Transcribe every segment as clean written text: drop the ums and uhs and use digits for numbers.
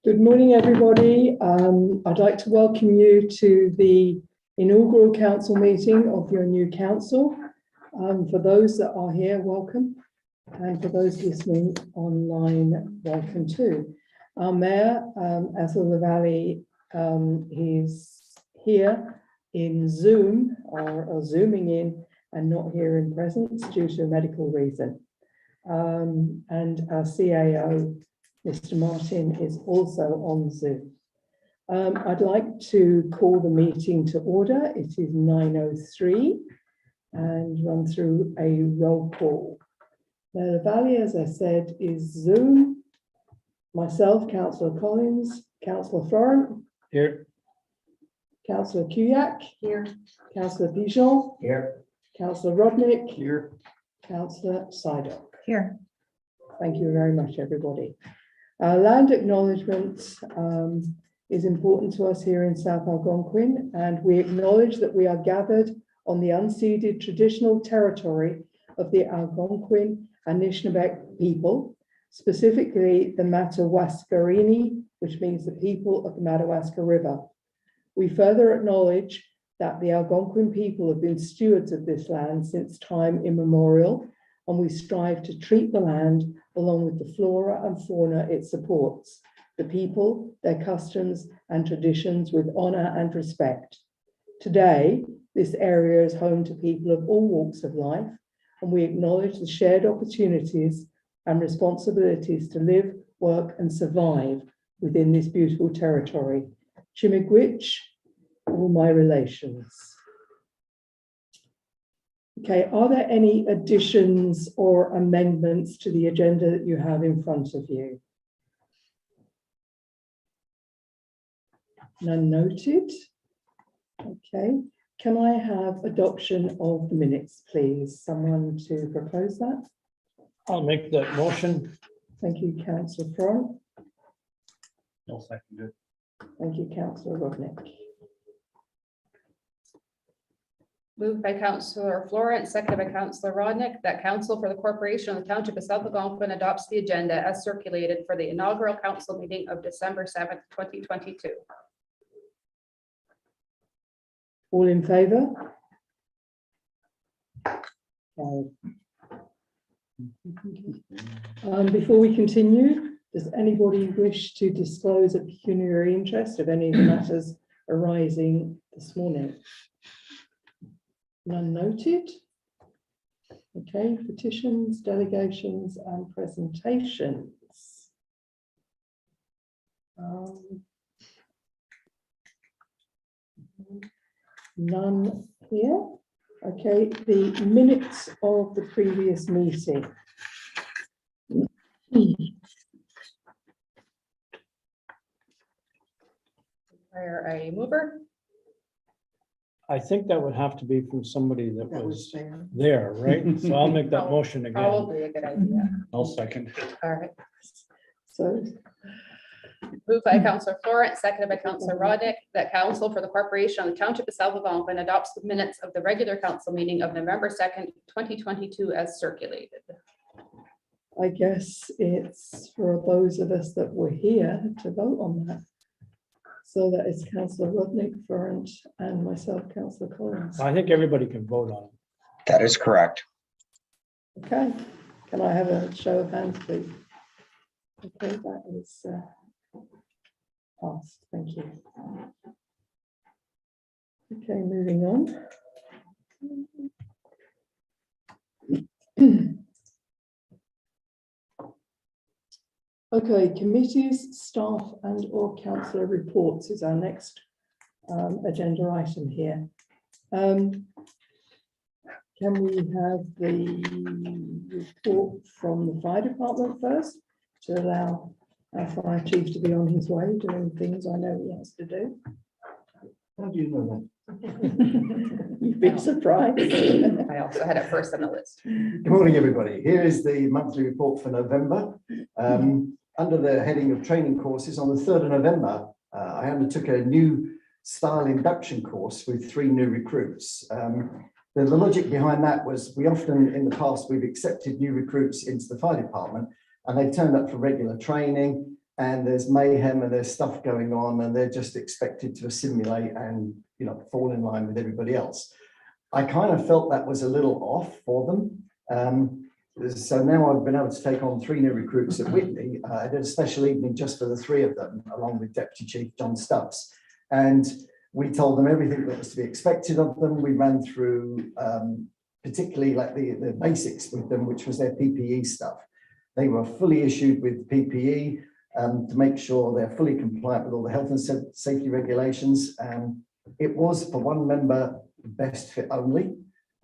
Good morning, everybody. I'd like to welcome you to the inaugural council meeting of your new council. For those that are here, welcome. And for those listening online, welcome too. Our mayor, Ethel Lavalley, he's here in Zoom or zooming in and not here in presence due to a medical reason. And our CAO, Mr. Martin, is also on Zoom. I'd like to call the meeting to order. It is 9:03 and run through a roll call. Mayor Lavalley, as I said, is Zoom. Myself, Councillor Collins, Councillor Florent. Here. Councillor Kuyak. Here. Councillor Pigeon. Here. Councillor Rodnick. Here. Councillor Sidock. Here. Thank you very much, everybody. Land acknowledgement is important to us here in South Algonquin, and we acknowledge that we are gathered on the unceded traditional territory of the Algonquin and Anishinaabe people, specifically the Matawaskarini, which means the people of the Madawaska River. We further acknowledge that the Algonquin people have been stewards of this land since time immemorial, and we strive to treat the land along with the flora and fauna it supports, the people, their customs and traditions with honor and respect. Today, this area is home to people of all walks of life, and we acknowledge the shared opportunities and responsibilities to live, work and survive within this beautiful territory. Chimigwich, all my relations. Okay, are there any additions or amendments to the agenda that you have in front of you? None noted. Okay, can I have adoption of the minutes, please? Someone to propose that? I'll make that motion. Thank you, Councillor Front. I'll second it. Thank you, Councillor Rodnick. Moved by Councillor Florent, seconded by Councillor Rodnick, that Council for the Corporation of the Township of South Algonquin adopts the agenda as circulated for the inaugural council meeting of December 7th, 2022. All in favour? Okay. Before we continue, does anybody wish to disclose a pecuniary interest of any of the matters arising this morning? None noted. Okay, petitions, delegations and presentations. None here. Okay, the minutes of the previous meeting. Are a mover? I think that would have to be from somebody that was there. there, right? So I'll make that motion again. Probably a good idea. I'll second. All right. So Moved by Councillor Florent, seconded by Councillor Rodnick, that Council for the Corporation of the Township of South Algonquin adopts the minutes of the regular council meeting of November 2nd, 2022 as circulated. I guess it's for those of us that were here to vote on that. So that is Councillor Rodnick, Florent, and myself, Councillor Collins. I think everybody can vote on it. That is correct. Okay, can I have a show of hands, please? Okay, that is passed. Thank you. Okay, moving on. Okay, committees, staff and or councillor reports is our next agenda item here. Can we have the report from the fire department first to allow our fire chief to be on his way doing things I know he has to do? How do you know You'd be surprised. I also had it first on the list. that? Good morning, everybody. Here is the monthly report for November. Under the heading of training courses, on the 3rd of November, I undertook a new style induction course with 3 new recruits. The logic behind that was we often in the past, we've accepted new recruits into the fire department and they've turned up for regular training and there's mayhem and there's stuff going on and they're just expected to assimilate and, you know, fall in line with everybody else. I kind of felt that was a little off for them. So now I've been able to take on 3 new recruits at Whitney. I did a special evening just for the 3 of them, along with Deputy Chief John Stubbs. And we told them everything that was to be expected of them. We ran through particularly like the basics with them, which was their PPE stuff. They were fully issued with PPE to make sure they're fully compliant with all the health and safety regulations. It was for one member best fit only.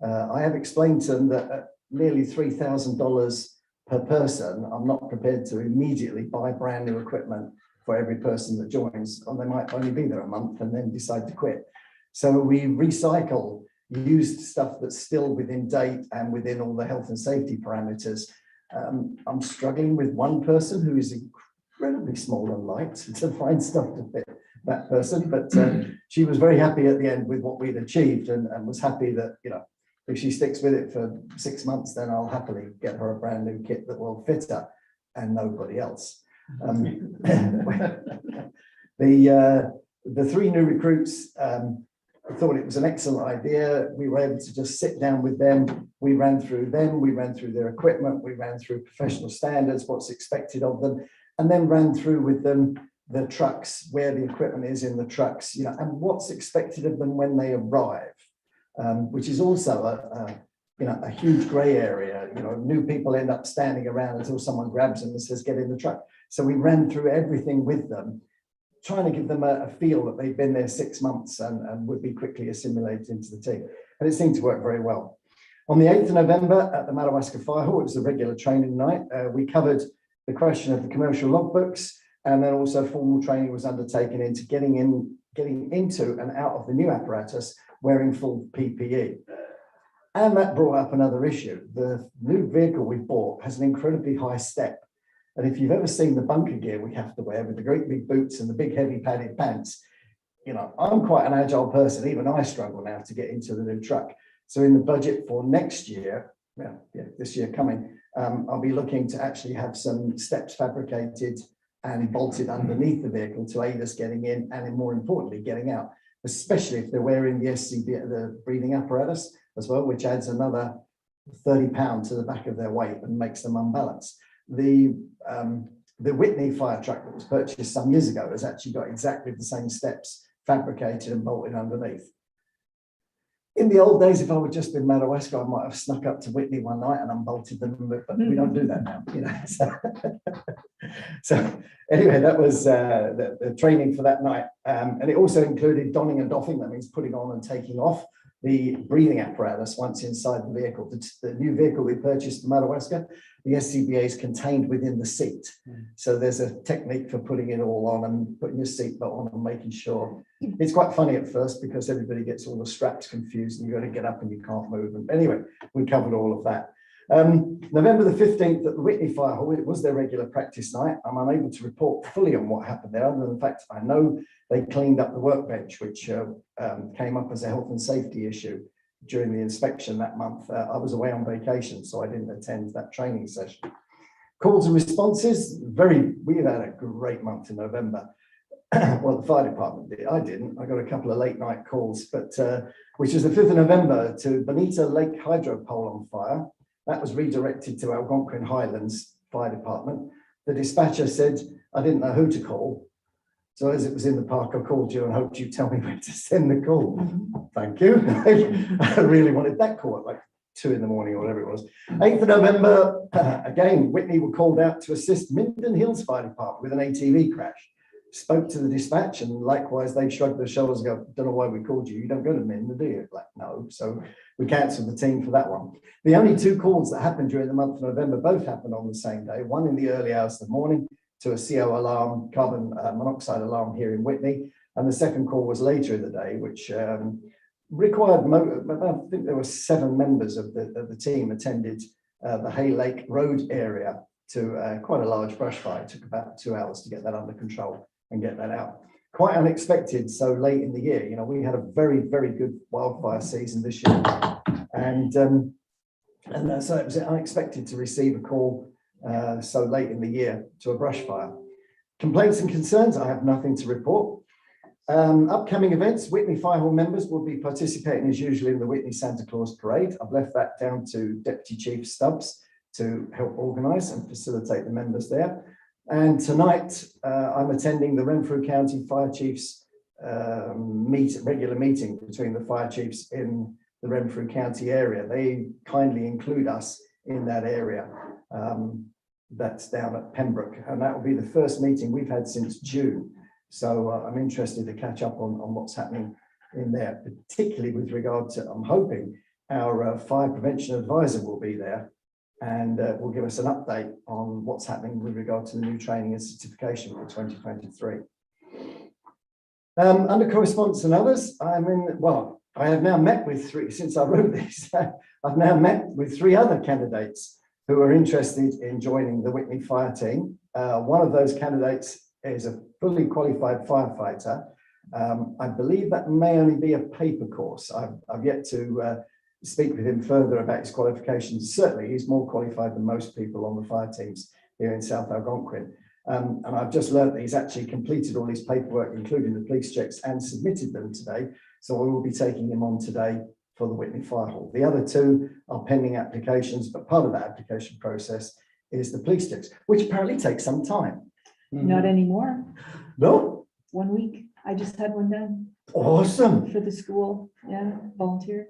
I have explained to them that at nearly $3,000 per person, I'm not prepared to immediately buy brand new equipment for every person that joins, and they might only be there a month and then decide to quit. So we recycle used stuff that's still within date and within all the health and safety parameters. I'm struggling with one person who is incredibly small and light to find stuff to fit that person, but she was very happy at the end with what we'd achieved and was happy that, you know, if she sticks with it for 6 months, then I'll happily get her a brand new kit that will fit her and nobody else. The 3 new recruits thought it was an excellent idea. We were able to just sit down with them. We ran through their equipment, we ran through professional standards, what's expected of them, and then ran through with them the trucks, where the equipment is in the trucks, you know, and what's expected of them when they arrive, which is also a huge grey area. You know, new people end up standing around until someone grabs them and says, get in the truck. So we ran through everything with them, trying to give them a feel that they've been there 6 months and would be quickly assimilated into the team. And it seemed to work very well. On the 8th of November at the Madawaska Fire Hall, it was a regular training night. We covered the question of the commercial logbooks, and then also formal training was undertaken into getting into and out of the new apparatus, wearing full PPE. And that brought up another issue. The new vehicle we bought has an incredibly high step. And if you've ever seen the bunker gear we have to wear with the great big boots and the big heavy padded pants, you know, I'm quite an agile person. Even I struggle now to get into the new truck. So in the budget for next year, this year coming, I'll be looking to actually have some steps fabricated and bolted underneath the vehicle to aid us getting in and, more importantly, getting out, especially if they're wearing the SCB, the breathing apparatus as well, which adds another 30 pounds to the back of their weight and makes them unbalanced. The Whitney fire truck that was purchased some years ago has actually got exactly the same steps fabricated and bolted underneath. In the old days, if I would just been Madawaska, I might have snuck up to Whitney one night and unbolted them, but we don't do that now, you know. So anyway, that was the training for that night. And it also included donning and doffing, that means putting on and taking off the breathing apparatus once inside the vehicle. The new vehicle we purchased in Madawaska, the SCBA is contained within the seat. So there's a technique for putting it all on and putting your seatbelt on and making sure. It's quite funny at first because everybody gets all the straps confused and you've got to get up and you can't move. And anyway, we covered all of that. November the 15th at the Whitney Fire Hall, it was their regular practice night. I'm unable to report fully on what happened there, other than the fact I know they cleaned up the workbench, which came up as a health and safety issue during the inspection that month. I was away on vacation, so I didn't attend that training session. Calls and responses, we've had a great month in November. Well, the fire department did. I didn't. I got a couple of late night calls, but which is the 5th of November to Bonita Lake Hydro Pole on fire. That was redirected to Algonquin Highlands Fire Department. The dispatcher said, I didn't know who to call. So as it was in the park, I called you and hoped you'd tell me when to send the call. Thank you. I really wanted that call at like 2 in the morning or whatever it was. 8th of November, again, Whitney were called out to assist Minden Hills Fire Department with an ATV crash. Spoke to the dispatch and likewise they shrugged their shoulders and go, don't know why we called you. You don't go to Minden, do you? Like, no. So we cancelled the team for that one. The only 2 calls that happened during the month of November both happened on the same day. One in the early hours of the morning to a CO alarm, carbon monoxide alarm here in Whitney. And the second call was later in the day, which required, I think there were 7 members of the team attended the Hay Lake Road area to quite a large brush fire. It took about 2 hours to get that under control and get that out. Quite unexpected so late in the year. You know, we had a very, very good wildfire season this year. And so it was unexpected to receive a call so late in the year to a brush fire. Complaints and concerns, I have nothing to report. Upcoming events, Witney Fire Hall members will be participating as usual in the Witney Santa Claus Parade. I've left that down to Deputy Chief Stubbs to help organise and facilitate the members there. And tonight, I'm attending the Renfrew County Fire Chiefs regular meeting between the fire chiefs in the Renfrew County area. They kindly include us in that area. That's down at Pembroke, and that will be the first meeting we've had since June. So I'm interested to catch up on what's happening in there, particularly with regard to, I'm hoping our fire prevention advisor will be there and will give us an update on what's happening with regard to the new training and certification for 2023. Under correspondence and others, I have now met with three, since I wrote this, I've now met with three other candidates who are interested in joining the Witney Fire Team. One of those candidates is a fully qualified firefighter. I believe that may only be a paper course. I've yet to speak with him further about his qualifications. Certainly, he's more qualified than most people on the fire teams here in South Algonquin. And I've just learned that he's actually completed all his paperwork, including the police checks, and submitted them today. So we will be taking him on today for the Witney Fire Hall. The other two are pending applications, but part of that application process is the police checks, which apparently takes some time. Not anymore. No? 1 week. I just had one done Awesome. for the school. Yeah, volunteer.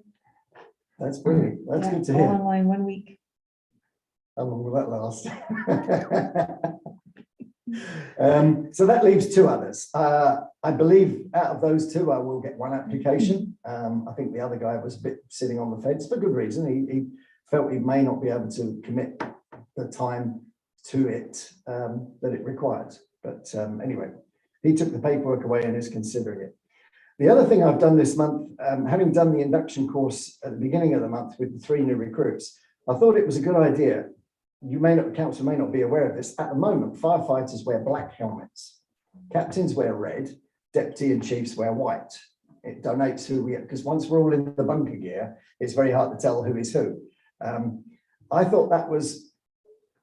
That's brilliant. That's Yeah, good to all hear. online 1 week. How long will that last? So that leaves two others. I believe out of those two, I will get one application. I think the other guy was a bit sitting on the fence for good reason. He felt he may not be able to commit the time to it that it requires. But anyway, he took the paperwork away and is considering it. The other thing I've done this month, having done the induction course at the beginning of the month with the 3 new recruits, I thought it was a good idea. Council may not be aware of this. At the moment, firefighters wear black helmets. Captains wear red, deputy and chiefs wear white. It donates who we are, because once we're all in the bunker gear, it's very hard to tell who is who. I thought that was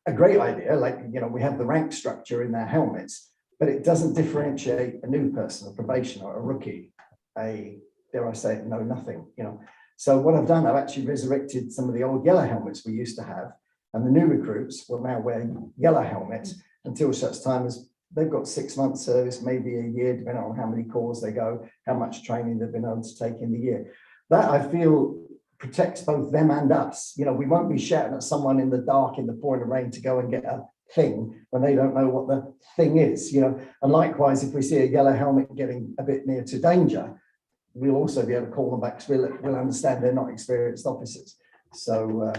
a great idea. Like, you know, we have the rank structure in their helmets, but it doesn't differentiate a new person, a probation or a rookie, dare I say it, know nothing, you know. So what I've done, I've actually resurrected some of the old yellow helmets we used to have, and the new recruits will now wear yellow helmets until such time as they've got 6 months service, maybe a year, depending on how many calls they go, how much training they've been able to take in the year. That, I feel, protects both them and us. You know, we won't be shouting at someone in the dark, in the pouring rain to go and get a thing when they don't know what the thing is, you know. And likewise, if we see a yellow helmet getting a bit near to danger, we'll also be able to call them back because we'll understand they're not experienced officers. So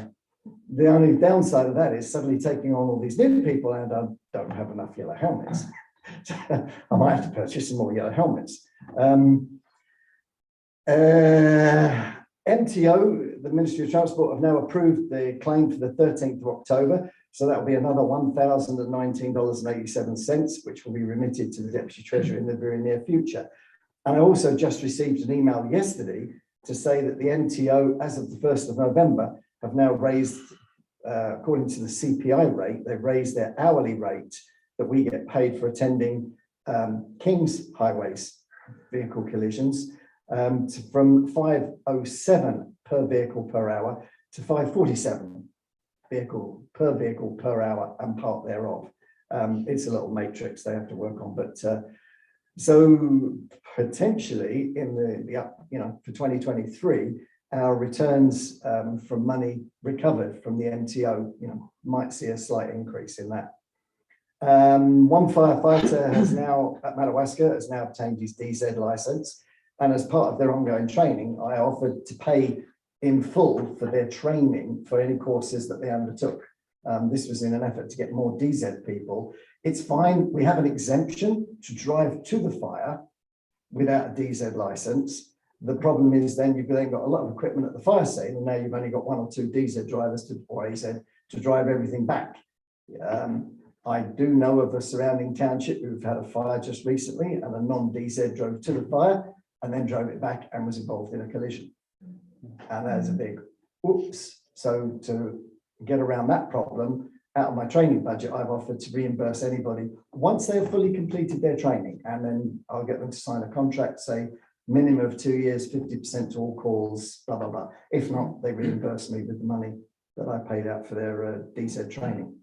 the only downside of that is suddenly taking on all these new people, and I don't have enough yellow helmets. I might have to purchase some more yellow helmets. MTO, the Ministry of Transport, have now approved the claim for the 13th of October. So that will be another $1,019.87, which will be remitted to the Deputy Treasurer in the very near future. And I also just received an email yesterday to say that the MTO, as of the 1st of November, have now raised, according to the CPI rate, they've raised their hourly rate that we get paid for attending King's Highways vehicle collisions from 507 per vehicle per hour to 547 per vehicle per hour and part thereof. It's a little matrix they have to work on, but so potentially in for 2023, our returns from money recovered from the MTO, might see a slight increase in that. One firefighter has now, at Madawaska, has now obtained his DZ license. And as part of their ongoing training, I offered to pay in full for their training for any courses that they undertook. This was in an effort to get more DZ people. It's fine. We have an exemption to drive to the fire without a DZ license. The problem is then you've then got a lot of equipment at the fire scene, and now you've only got 1 or 2 DZ drivers or AZ to drive everything back. I do know of a surrounding township who've had a fire just recently, and a non-DZ drove to the fire and then drove it back and was involved in a collision. And that is a big Oops. So to get around that problem, out of my training budget, I've offered to reimburse anybody once they've fully completed their training, and then I'll get them to sign a contract, say minimum of 2 years, 50% to all calls, blah, blah, blah. If not, they reimburse me with the money that I paid out for their DZ training.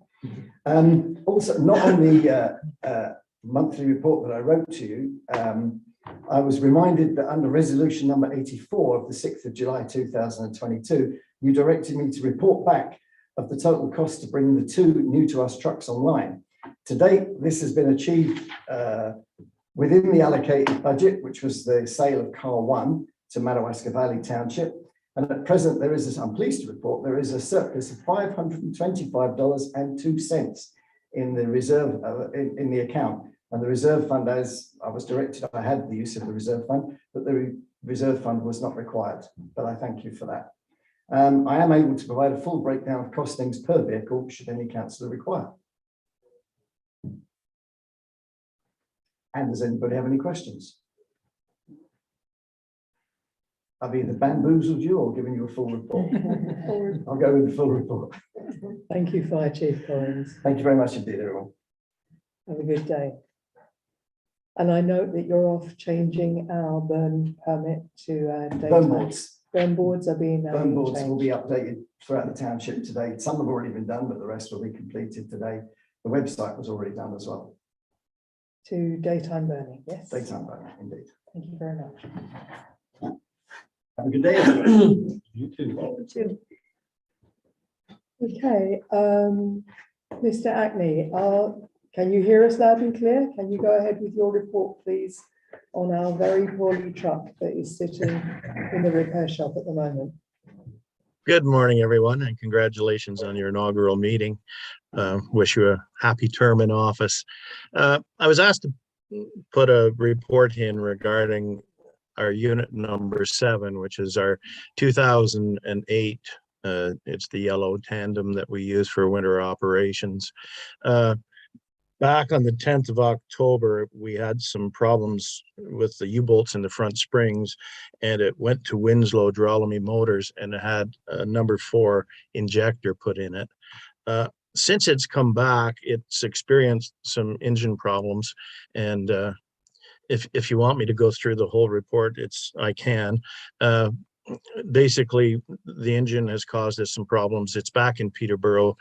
Also, not on the monthly report that I wrote to you, I was reminded that under resolution number 84 of the 6th of July 2022, you directed me to report back of the total cost to bring the 2 new to us trucks online. To date, this has been achieved within the allocated budget, which was the sale of car 1 to Madawaska Valley Township. And at present, there is, I'm pleased to report, there is a surplus of $525.02 in the reserve, in the account. And the reserve fund, as I was directed, I had the use of the reserve fund, but the reserve fund was not required. But I thank you for that. I am able to provide a full breakdown of costings per vehicle should any councillor require. And does anybody have any questions? I've either bamboozled you or given you a full report. I'll go with the full report. Thank you, Fire Chief Collins. Thank you very much indeed, everyone. Have a good day. And I note that you're off changing our burn permit to Burn daytime. boards. Burn boards are being Burn boards will changed be updated throughout the township today. Some have already been done, but the rest will be completed today. The website was already done as well. to daytime burning. Yes. Daytime burning, indeed. Thank you very much. Have a good day, everyone. You too. You too. Okay, Mr. Acne, can you hear us loud and clear? Can you go ahead with your report, please, on our very poorly truck that is sitting in the repair shop at the moment? Good morning, everyone, and congratulations on your inaugural meeting. Wish you a happy term in office. I was asked to put a report in regarding our unit number 7, which is our 2008. It's the yellow tandem that we use for winter operations. Back on the 10th of October, we had some problems with the U-bolts in the front springs, and it went to Winslow Drolemy Motors, and it had a number 4 injector put in it. Since it's come back, it's experienced some engine problems, and if you want me to go through the whole report, I can. Basically, the engine has caused us some problems. It's back in Peterborough,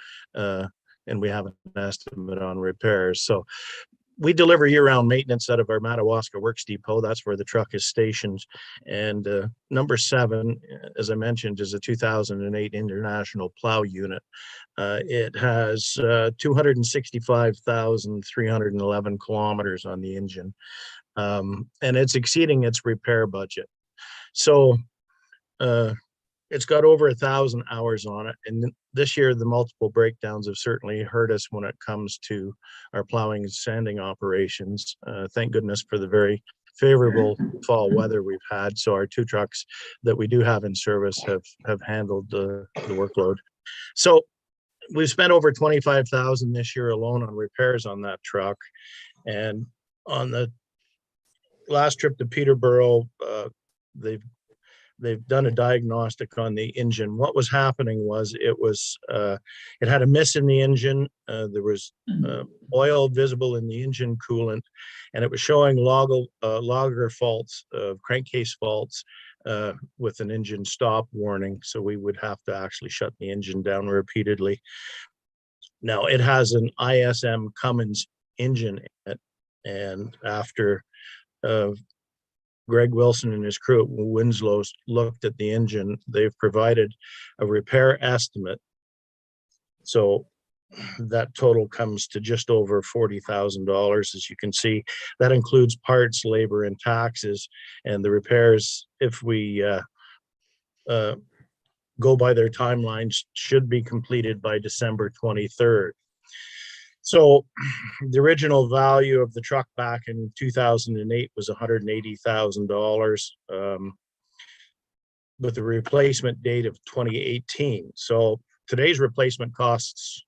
and we have an estimate on repairs. So we deliver year-round maintenance out of our Madawaska Works Depot. That's where the truck is stationed. And number 7, as I mentioned, is a 2008 International plow unit. It has 265,311 kilometers on the engine, and it's exceeding its repair budget. So it's got over 1,000 hours on it, and this year the multiple breakdowns have certainly hurt us when it comes to our plowing and sanding operations. Thank goodness for the very favorable fall weather we've had, so our 2 trucks that we do have in service have handled the workload. So we've spent over 25,000 this year alone on repairs on that truck, and on the last trip to Peterborough, they've done a diagnostic on the engine. What was happening was it had a miss in the engine. There was oil visible in the engine coolant, and it was showing logger faults, crankcase faults with an engine stop warning. So we would have to actually shut the engine down repeatedly. Now it has an ISM Cummins engine in it, and after Greg Wilson and his crew at Winslow looked at the engine, they've provided a repair estimate. So that total comes to just over $40,000. As you can see, that includes parts, labor, and taxes. And the repairs, if we go by their timelines, should be completed by December 23rd. So the original value of the truck back in 2008 was $180,000 with a replacement date of 2018. So today's replacement costs,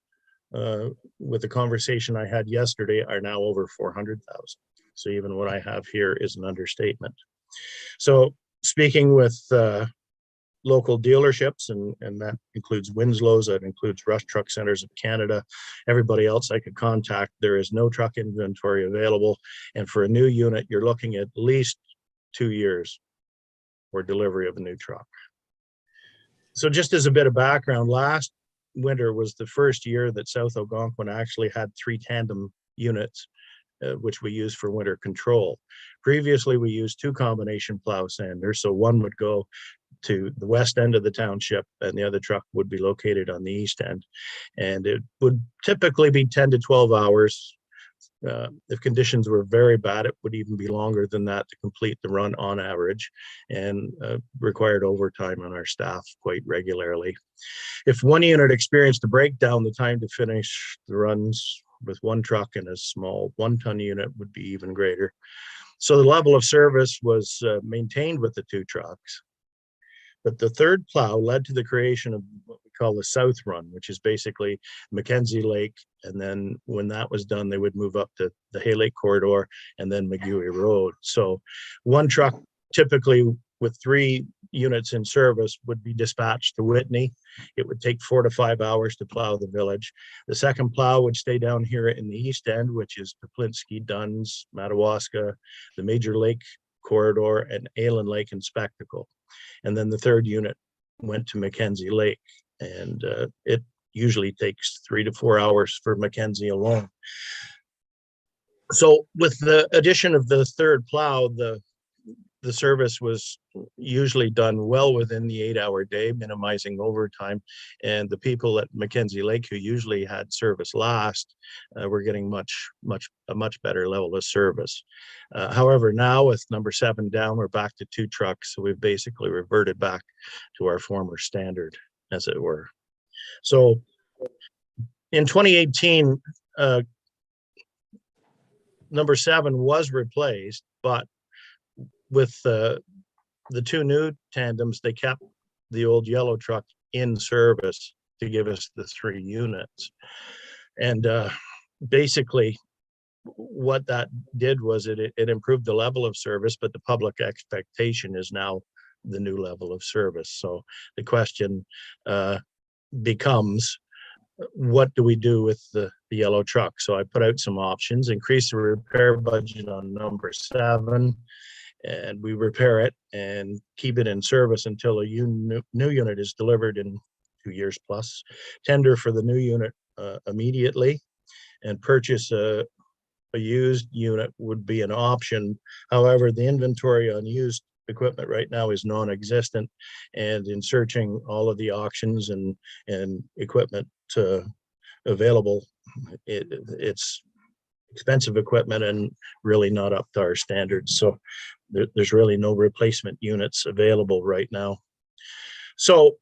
with the conversation I had yesterday, are now over $400,000. So even what I have here is an understatement. So speaking with local dealerships, and that includes Winslow's, that includes Rush Truck Centers of Canada, everybody else I could contact. There is no truck inventory available. And for a new unit, you're looking at least 2 years for delivery of a new truck. So just as a bit of background, last winter was the first year that South Algonquin actually had 3 tandem units, which we use for winter control. Previously, we used 2 combination plow sanders. So one would go to the west end of the township and the other truck would be located on the east end. And it would typically be 10 to 12 hours. If conditions were very bad, it would even be longer than that to complete the run on average, and required overtime on our staff quite regularly. If one unit experienced a breakdown, the time to finish the runs with one truck and a small 1-ton unit would be even greater. So the level of service was maintained with the 2 trucks. But the third plow led to the creation of what we call the South Run, which is basically Mackenzie Lake. And then when that was done, they would move up to the Hay Lake corridor and then McGuey Road. So one truck, typically with 3 units in service, would be dispatched to Whitney. It would take 4 to 5 hours to plow the village. The second plow would stay down here in the east end, which is Toplinsky, Duns, Madawaska, the Major Lake corridor, and Aylan Lake and Spectacle. And then the third unit went to Mackenzie Lake, and it usually takes 3 to 4 hours for Mackenzie alone. So with the addition of the third plow, the service was usually done well within the 8-hour day, minimizing overtime. And the people at Mackenzie Lake, who usually had service last, were getting a much better level of service. However, now with number 7 down, we're back to 2 trucks. So we've basically reverted back to our former standard, as it were. So in 2018, number 7 was replaced, but with the 2 new tandems, they kept the old yellow truck in service to give us the 3 units. And basically what that did was it improved the level of service, but the public expectation is now the new level of service. So the question becomes, what do we do with the yellow truck? So I put out some options: increase the repair budget on number 7, and we repair it and keep it in service until a new unit is delivered in 2 years plus. Tender for the new unit immediately, and purchase a used unit would be an option. However, the inventory on used equipment right now is non-existent, and in searching all of the auctions and equipment available, it's expensive equipment and really not up to our standards. So there's really no replacement units available right now. So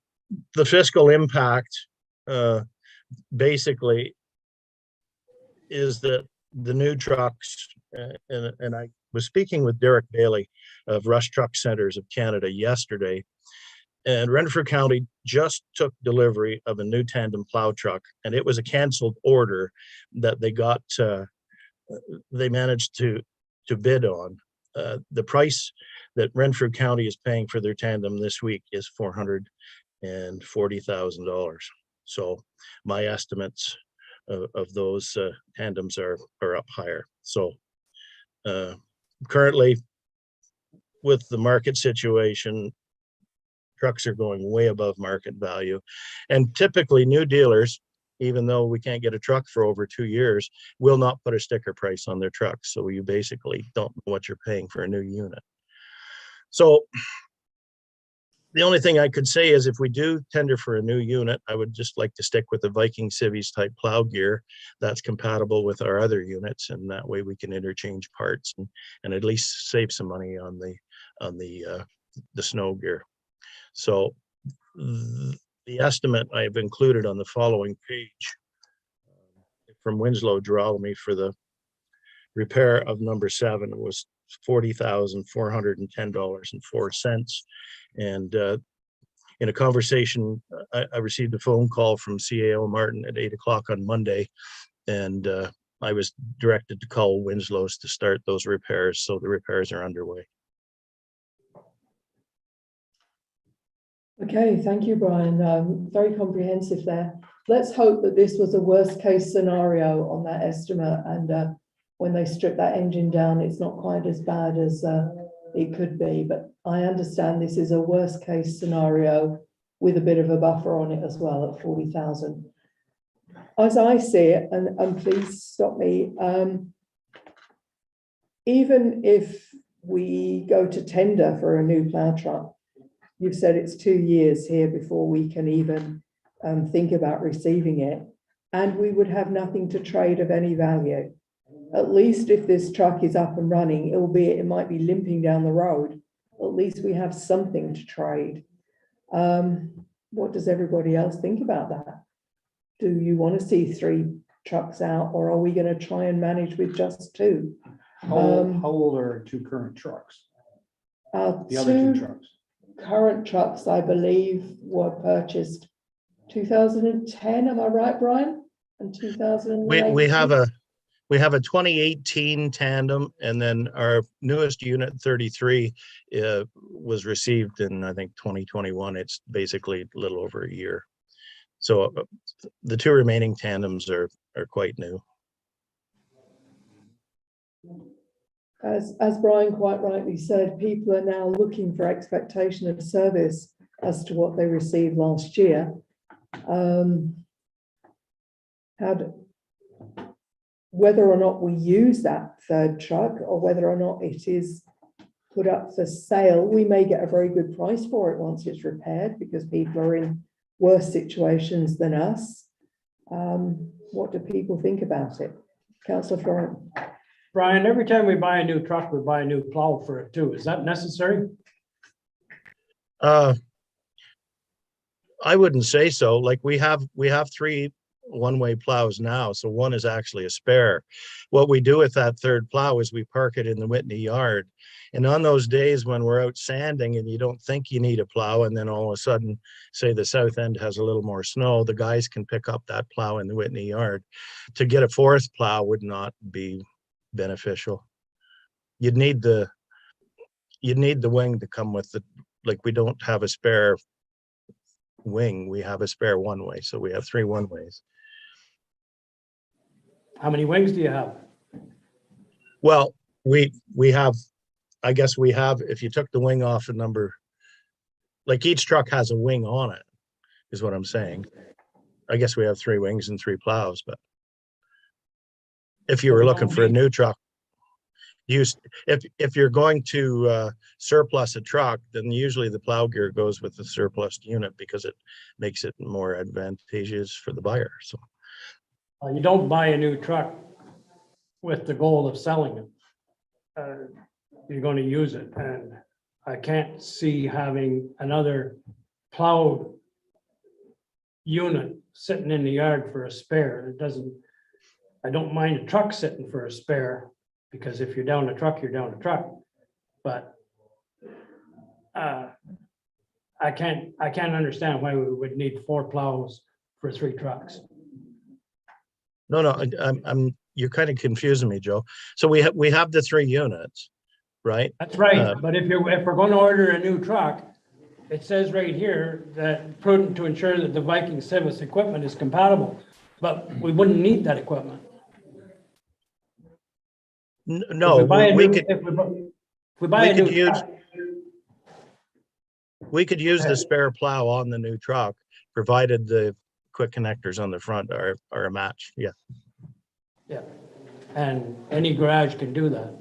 the fiscal impact basically is that the new trucks, and I was speaking with Derek Bailey of Rush Truck Centers of Canada yesterday, and Renfrew County just took delivery of a new tandem plow truck, and it was a canceled order that they managed to bid on. The price that Renfrew County is paying for their tandem this week is $440,000. So my estimates of those tandems are up higher. So currently, with the market situation, trucks are going way above market value. And typically new dealers, even though we can't get a truck for over 2 years, will not put a sticker price on their trucks. So you basically don't know what you're paying for a new unit. So the only thing I could say is if we do tender for a new unit, I would just like to stick with the Viking Civis type plow gear that's compatible with our other units. And that way we can interchange parts and at least save some money on the snow gear. So the estimate I have included on the following page from Winslow Duralamy for the repair of number 7 was $40,410.04. And in a conversation, I received a phone call from CAO Martin at 8 o'clock on Monday, and I was directed to call Winslow's to start those repairs. So the repairs are underway. Okay, thank you, Brian. Very comprehensive there. Let's hope that this was a worst case scenario on that estimate, and when they strip that engine down, it's not quite as bad as it could be. But I understand this is a worst case scenario with a bit of a buffer on it as well at 40,000. As I see it, and please stop me, even if we go to tender for a new plough truck, you've said it's 2 years here before we can even think about receiving it, and we would have nothing to trade of any value. At least if this truck is up and running, albeit it might be limping down the road, at least we have something to trade. What does everybody else think about that? Do you want to see 3 trucks out, or are we going to try and manage with just 2? How old are 2 current trucks? The other 2 trucks? Current trucks, I believe, were purchased 2010. Am I right, Brian? And 2018. We have a 2018 tandem, and then our newest unit 33 was received in, I think, 2021. It's basically a little over a year. So the 2 remaining tandems are quite new. As Brian quite rightly said, people are now looking for expectation of service as to what they received last year. Whether or not we use that 3rd truck, or whether or not it is put up for sale, we may get a very good price for it once it's repaired, because people are in worse situations than us. What do people think about it? Councillor Florent. Brian, every time we buy a new truck, we buy a new plow for it too. Is that necessary? I wouldn't say so. Like we have 3 one-way plows now, so 1 is actually a spare. What we do with that 3rd plow is we park it in the Whitney yard, and on those days when we're out sanding and you don't think you need a plow, and then all of a sudden, say the south end has a little more snow, the guys can pick up that plow in the Whitney yard. To get a 4th plow would not be beneficial. You'd need the wing to come with the, like, we don't have a spare wing, we have a spare one-way, so we have 3 one-ways. How many wings do you have? Well, we have, I guess we have, if you took the wing off a number, like each truck has a wing on it, is what I'm saying. I guess we have 3 wings and 3 plows, but if you were looking for a new truck, if you're going to surplus a truck, then usually the plow gear goes with the surplus unit because it makes it more advantageous for the buyer. So You don't buy a new truck with the goal of selling it. You're going to use it, and I can't see having another plow unit sitting in the yard for a spare. It doesn't. I don't mind a truck sitting for a spare, because if you're down a truck, you're down a truck. But I can't understand why we would need 4 plows for 3 trucks. no, you're kind of confusing me, Joe. So we have the 3 units, right? That's right. But if we're going to order a new truck, it says right here that prudent to ensure that the Viking Civis equipment is compatible, but we wouldn't need that equipment. No, we could use the spare plow on the new truck, provided the quick connectors on the front are a match. Yeah. Yeah, and any garage can do that.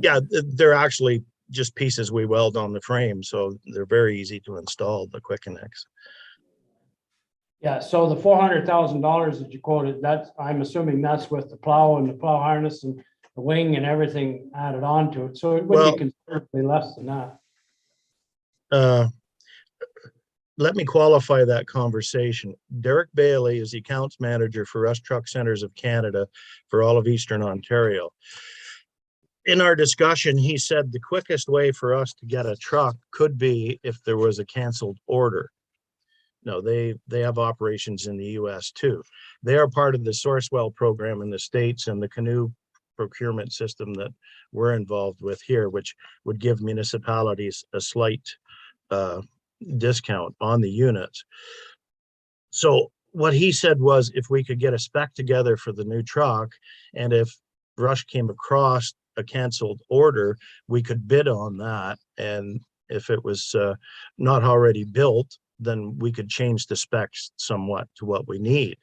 Yeah, they're actually just pieces we weld on the frame, so they're very easy to install, the quick connects. Yeah, so the $400,000 that you quoted, that's, I'm assuming that's with the plow and the plow harness and the wing and everything added on to it. So it would be considerably less than that. Let me qualify that conversation. Derek Bailey is the accounts manager for Rush Truck Centers of Canada for all of Eastern Ontario. In our discussion, he said the quickest way for us to get a truck could be if there was a canceled order. No, they have operations in the US too. They are part of the Sourcewell program in the States and the canoe procurement system that we're involved with here, which would give municipalities a slight discount on the units. So what he said was if we could get a spec together for the new truck, and if Rush came across a canceled order, we could bid on that. And if it was not already built, then we could change the specs somewhat to what we need.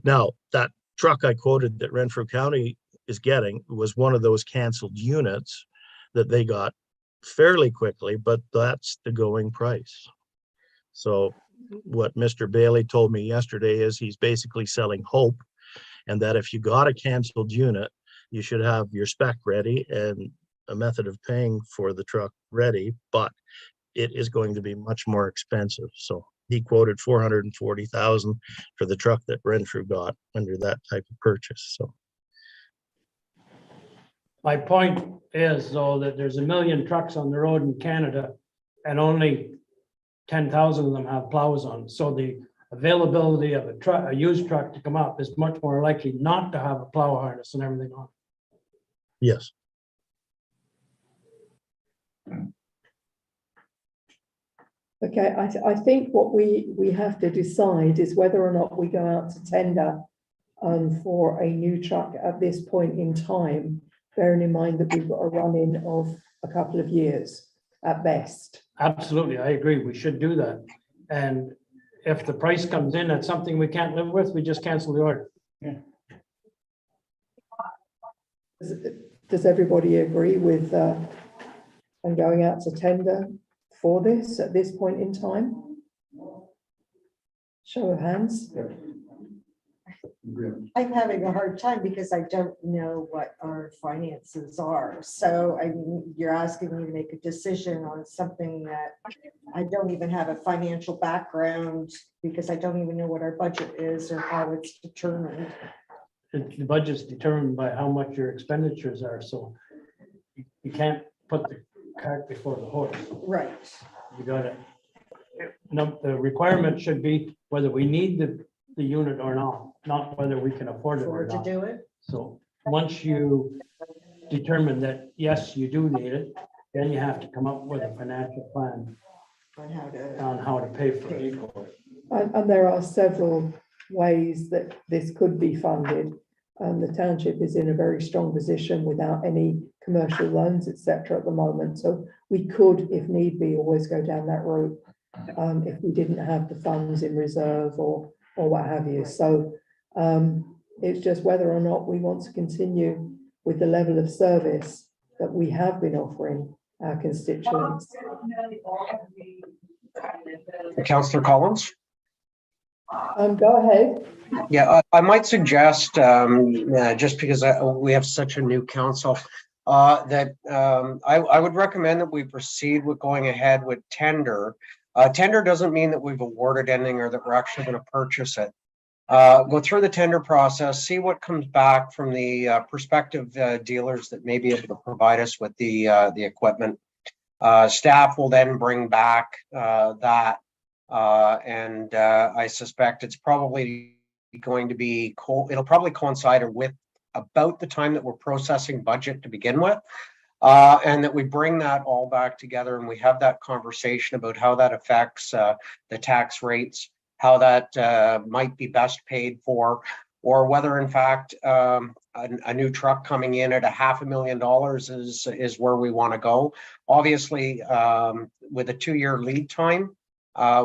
Now, that truck I quoted that Renfrew County is getting was one of those canceled units that they got fairly quickly, but that's the going price. So what Mr. Bailey told me yesterday is he's basically selling hope, and that if you got a canceled unit, you should have your spec ready and a method of paying for the truck ready, but it is going to be much more expensive. So he quoted 440,000 for the truck that Renfrew got under that type of purchase. So My point is though that there's 1 million trucks on the road in Canada and only 10,000 of them have plows on. So the availability of a used truck to come up is much more likely not to have a plow harness and everything on. yes. Okay, I think what we have to decide is whether or not we go out to tender for a new truck at this point in time, bearing in mind that we've got a run-in of a couple of years at best. Absolutely, I agree. We should do that. And if the price comes in at something we can't live with, we just cancel the order. Does everybody agree with and going out to tender for this at this point in time? Show of hands. I'm having a hard time because I don't know what our finances are. So I mean, you're asking me to make a decision on something that I don't even have a financial background because I don't even know what our budget is or how it's determined. The budget's determined by how much your expenditures are, so you can't put the cart before the horse. Right. You gotta, no, the requirement should be whether we need the unit or not whether we can afford it or For to not. do it. So once you determine that, yes, you do need it, then you have to come up with a financial plan On how to pay for it. And there are several ways that this could be funded. The township is in a very strong position without any commercial loans, etc. at the moment. So we could, if need be, always go down that route if we didn't have the funds in reserve or what have you. So it's just whether or not we want to continue with the level of service that we have been offering our constituents. Councillor Collins? Go ahead. Yeah, I might suggest, just because we have such a new council, that I would recommend that we proceed with going ahead with tender. Tender doesn't mean that we've awarded anything or that we're actually going to purchase it. Go through the tender process, see what comes back from the prospective dealers that may be able to provide us with the equipment. Staff will then bring back that. And I suspect it's probably going to be, it'll probably coincide with about the time that we're processing budget to begin with. And that we bring that all back together and we have that conversation about how that affects the tax rates, how that might be best paid for, or whether in fact a new truck coming in at $500,000 is where we want to go. Obviously, with a 2-year lead time,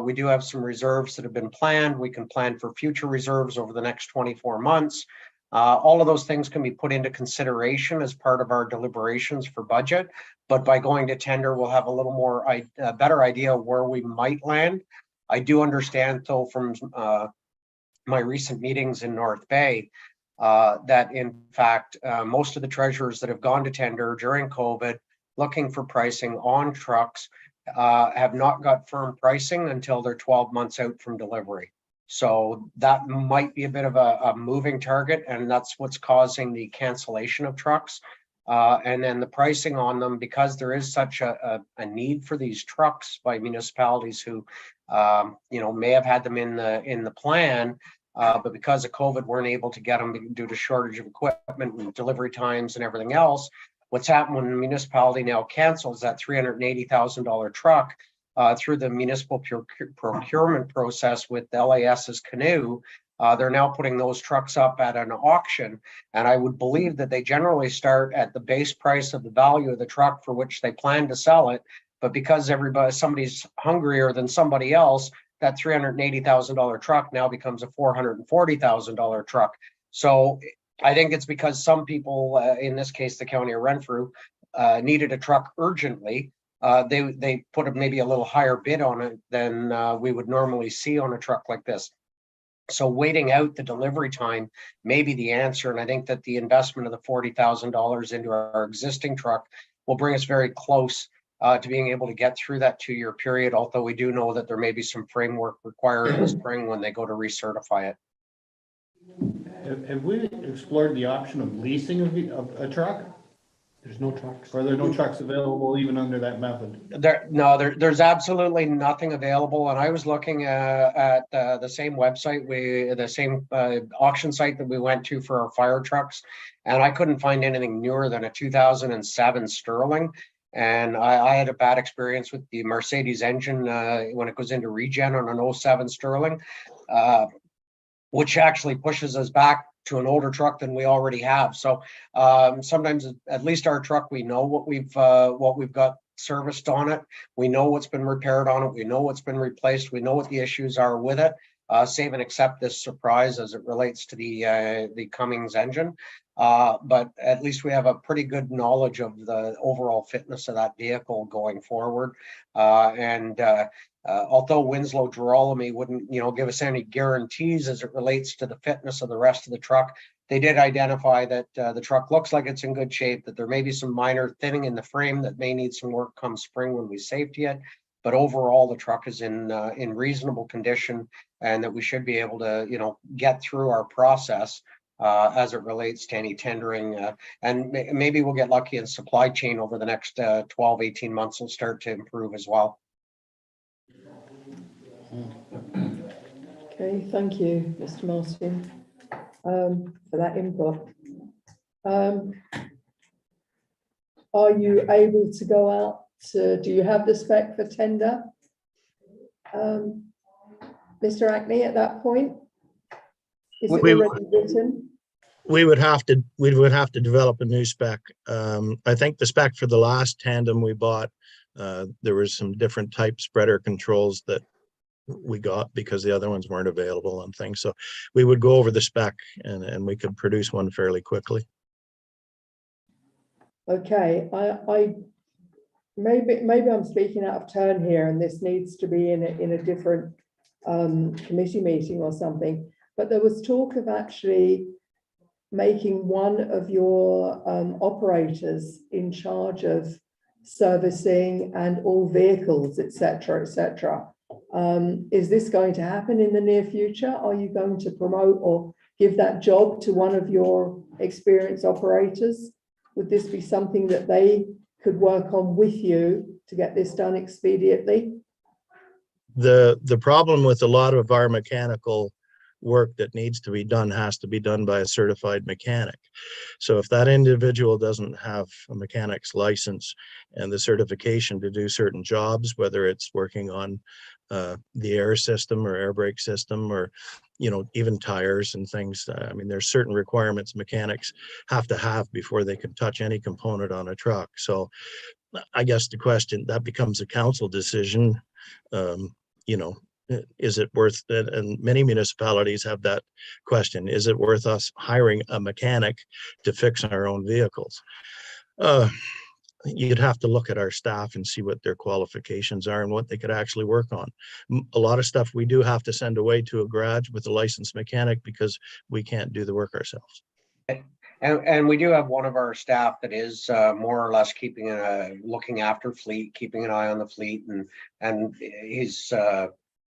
we do have some reserves that have been planned. We can plan for future reserves over the next 24 months. All of those things can be put into consideration as part of our deliberations for budget. But by going to tender, we'll have a little more, a better idea of where we might land. I do understand, though, from my recent meetings in North Bay, that in fact, most of the treasurers that have gone to tender during COVID, looking for pricing on trucks, have not got firm pricing until they're 12 months out from delivery. So that might be a bit of a moving target, and that's what's causing the cancellation of trucks. And then the pricing on them, because there is such a need for these trucks by municipalities who, may have had them in the plan, but because of COVID weren't able to get them due to shortage of equipment and delivery times and everything else. What's happened when the municipality now cancels that $380,000 truck, through the municipal procurement process with LAS's Canoe. They're now putting those trucks up at an auction. And I would believe that they generally start at the base price of the value of the truck for which they plan to sell it. But because somebody's hungrier than somebody else, that $380,000 truck now becomes a $440,000 truck. So I think it's because some people, in this case, the county of Renfrew, needed a truck urgently. They put maybe a little higher bid on it than we would normally see on a truck like this. So waiting out the delivery time may be the answer. And I think that the investment of the $40,000 into our existing truck will bring us very close to being able to get through that 2-year period. Although we do know that there may be some framework required in the spring when they go to recertify it. Have we explored the option of leasing a truck? There's no trucks. Or are there no trucks available even under that method? There's absolutely nothing available. And I was looking at the same website, the same auction site that we went to for our fire trucks, and I couldn't find anything newer than a 2007 Sterling. And I had a bad experience with the Mercedes engine when it goes into regen on an 07 Sterling, which actually pushes us back to an older truck than we already have. So sometimes, at least our truck, we know what we've got serviced on it. We know what's been repaired on it. We know what's been replaced. We know what the issues are with it. Save and accept this surprise as it relates to the Cummins engine. But at least we have a pretty good knowledge of the overall fitness of that vehicle going forward. Although Winslow Girolami wouldn't, give us any guarantees as it relates to the fitness of the rest of the truck, they did identify that the truck looks like it's in good shape, that there may be some minor thinning in the frame that may need some work come spring when we safety it. But overall, the truck is in reasonable condition, and that we should be able to, get through our process as it relates to any tendering. And maybe we'll get lucky in supply chain over the next 12, 18 months will start to improve as well. Okay, thank you, Mr. Martin, for that input. Are you able to go out do you have the spec for tender? Mr. Ackley, at that point? Is it already written? We would have to develop a new spec. I think the spec for the last tandem we bought, there was some different type spreader controls that we got because the other ones weren't available and things. So we would go over the spec and we could produce one fairly quickly. Okay, maybe I'm speaking out of turn here, and this needs to be in a different committee meeting or something. But there was talk of actually making one of your operators in charge of servicing and all vehicles, etc., etc. Is this going to happen in the near future? Are you going to promote or give that job to one of your experienced operators? Would this be something that they could work on with you to get this done expediently? The problem with a lot of our mechanical work that needs to be done has to be done by a certified mechanic. So if that individual doesn't have a mechanic's license and the certification to do certain jobs, whether it's working on the air system or air brake system, or even tires and things, I mean, there's certain requirements mechanics have to have before they can touch any component on a truck. So I guess the question that becomes a council decision. Is it worth it? And many municipalities have that question. Is it worth us hiring a mechanic to fix our own vehicles? You'd have to look at our staff and see what their qualifications are and what they could actually work on. A lot of stuff we do have to send away to a garage with a licensed mechanic because we can't do the work ourselves. And we do have one of our staff that is more or less looking after fleet, keeping an eye on the fleet, and he's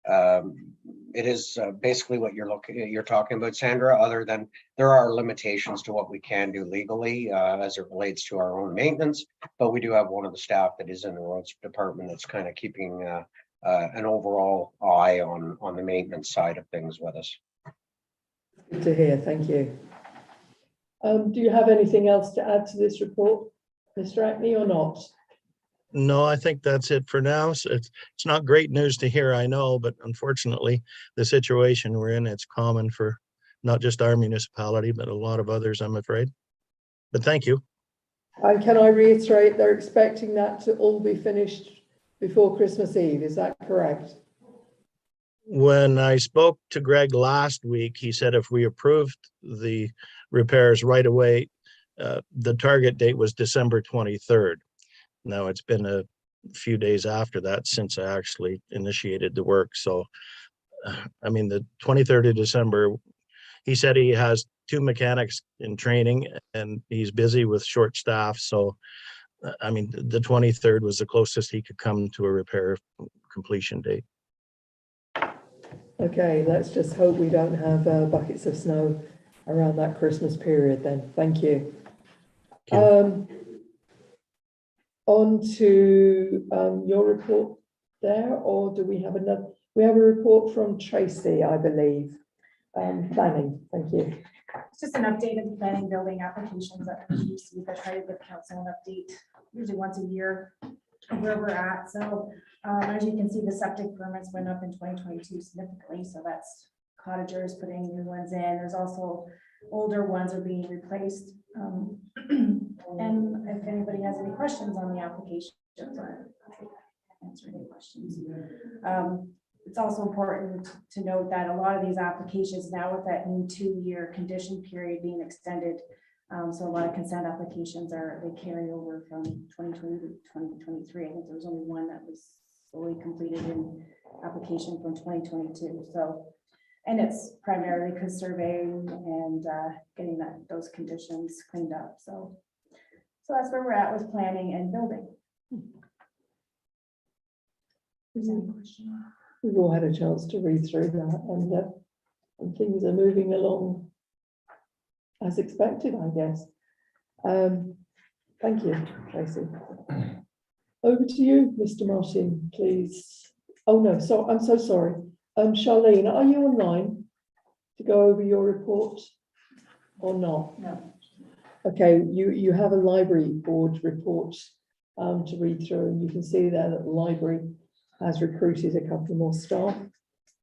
it is basically what you're talking about, Sandra, other than there are limitations to what we can do legally as it relates to our own maintenance. But we do have one of the staff that is in the roads department that's kind of keeping an overall eye on the maintenance side of things with us. Good to hear, thank you. Do you have anything else to add to this report, Mr. Ackley, or not? No, I think that's it for now. So it's not great news to hear, I know, but unfortunately, the situation we're in, it's common for not just our municipality, but a lot of others, I'm afraid. But thank you. And can I reiterate, they're expecting that to all be finished before Christmas Eve, is that correct? When I spoke to Greg last week, he said if we approved the repairs right away, the target date was December 23rd. Now it's been a few days after that since I actually initiated the work. So, I mean, the 23rd of December, he said he has 2 mechanics in training and he's busy with short staff. So, I mean, the 23rd was the closest he could come to a repair completion date. Okay, let's just hope we don't have buckets of snow around that Christmas period then. Thank you. On to your report there, or do we have another? We have a report from Tracy, I believe. Planning, thank you. It's just an update of the planning building applications that we received. I try to give council an update usually once a year of where we're at. So as you can see, the septic permits went up in 2022 significantly. So that's cottagers putting new ones in. There's also older ones are being replaced. And if anybody has any questions on the applications, or answer any questions. It's also important to note that a lot of these applications now with that new 2-year condition period being extended. So a lot of consent applications they carry over from 2020 to 2023. I think there was only one that was fully completed in application from 2022. So, and it's primarily because surveying and getting those conditions cleaned up. So that's where we're at with planning and building. Is there any question? We've all had a chance to read through that, and things are moving along as expected, I guess. Thank you, Tracy. Over to you, Mr. Martin, please. Oh no, so I'm so sorry. Charlene, are you online to go over your report or not? No. Okay, you have a library board report to read through, and you can see there that the library has recruited a couple more staff,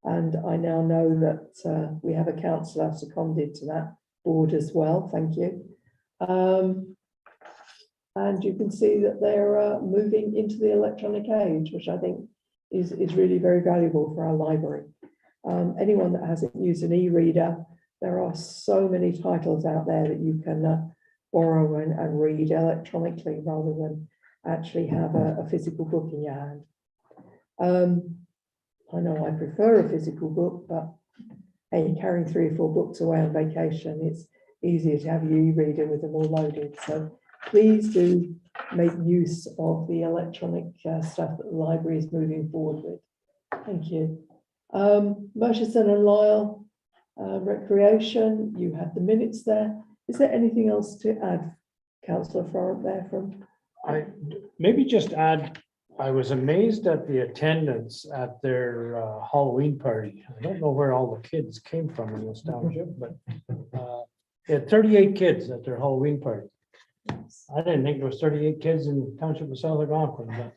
and I now know that we have a councillor seconded to that board as well. Thank you. And you can see that they're moving into the electronic age, which I think is really very valuable for our library. Anyone that hasn't used an e-reader, there are so many titles out there that you can borrow and read electronically rather than actually have a physical book in your hand. I know I prefer a physical book, but hey, carrying 3 or 4 books away on vacation, it's easier to have your e-reader with them all loaded. So please do make use of the electronic stuff that the library is moving forward with. Thank you. Murchison and Lyle, recreation, you had the minutes there. Is there anything else to add, Councillor Florent, there from? I maybe just add, I was amazed at the attendance at their Halloween party. I don't know where all the kids came from in this township, but they had 38 kids at their Halloween party. I didn't think there was 38 kids in the township of South Algonquin, but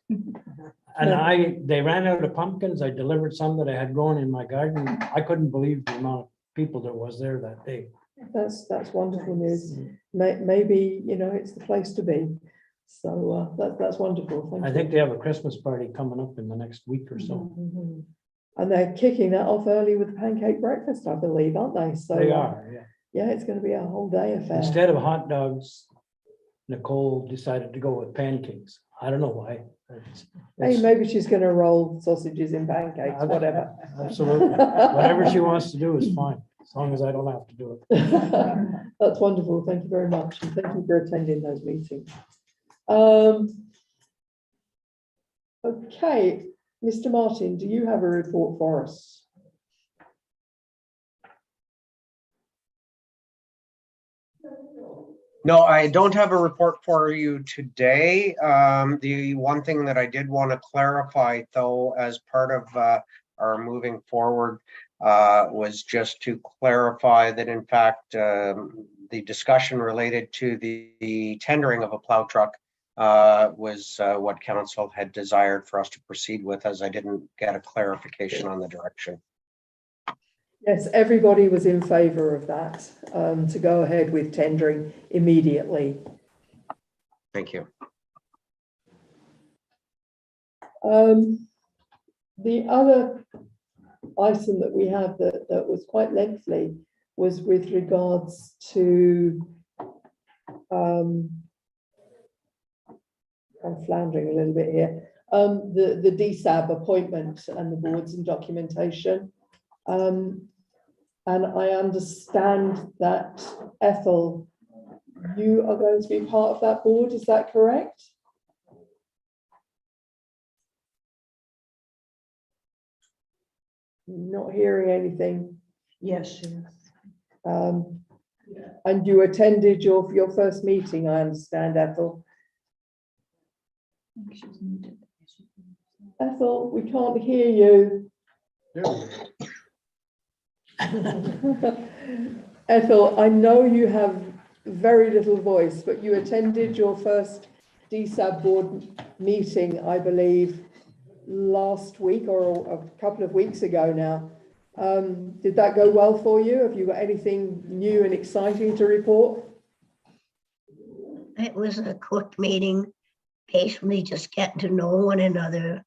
and they ran out of pumpkins. I delivered some that I had grown in my garden. I couldn't believe the amount of people there was there that day. That's wonderful news. Maybe, you know, it's the place to be. So that's wonderful. Thank you. I think they have a Christmas party coming up in the next week or so. Mm-hmm. And they're kicking that off early with the pancake breakfast, I believe, aren't they? So They are, yeah. Yeah, it's going to be a whole day affair. Instead of hot dogs, Nicole decided to go with pancakes. I don't know why. Hey, maybe she's going to roll sausages in pancakes, whatever. Absolutely. Whatever she wants to do is fine, as long as I don't have to do it. That's wonderful. Thank you very much. And thank you for attending those meetings. Okay, Mr. Martin, do you have a report for us? No, I don't have a report for you today. The one thing that I did want to clarify, though, as part of our moving forward, was just to clarify that, in fact, the discussion related to the tendering of a plow truck was what council had desired for us to proceed with, as I didn't get a clarification on the direction. Yes, everybody was in favour of that, to go ahead with tendering immediately. Thank you. The other item that we have that was quite lengthy was with regards to, I'm floundering a little bit here, the DSAB appointment and the boards and documentation. And I understand that, Ethel, you are going to be part of that board, is that correct? Not hearing anything. Yes, yes. And you attended your first meeting, I understand, Ethel. Ethel, we can't hear you. There we go. Ethel, I know you have very little voice, but you attended your first DSAB board meeting, I believe, last week or a couple of weeks ago now. Did that go well for you? Have you got anything new and exciting to report? It was a quick meeting, basically just getting to know one another.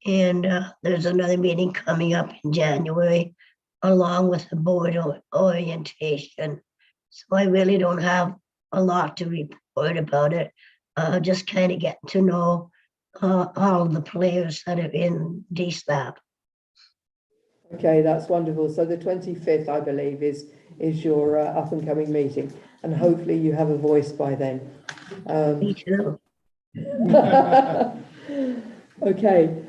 And there's another meeting coming up in January, along with the board orientation. So I really don't have a lot to report about it. Just kind of getting to know all the players that are in DSAB. Okay, that's wonderful. So the 25th, I believe, is your up and coming meeting, and hopefully you have a voice by then. Me too. Okay,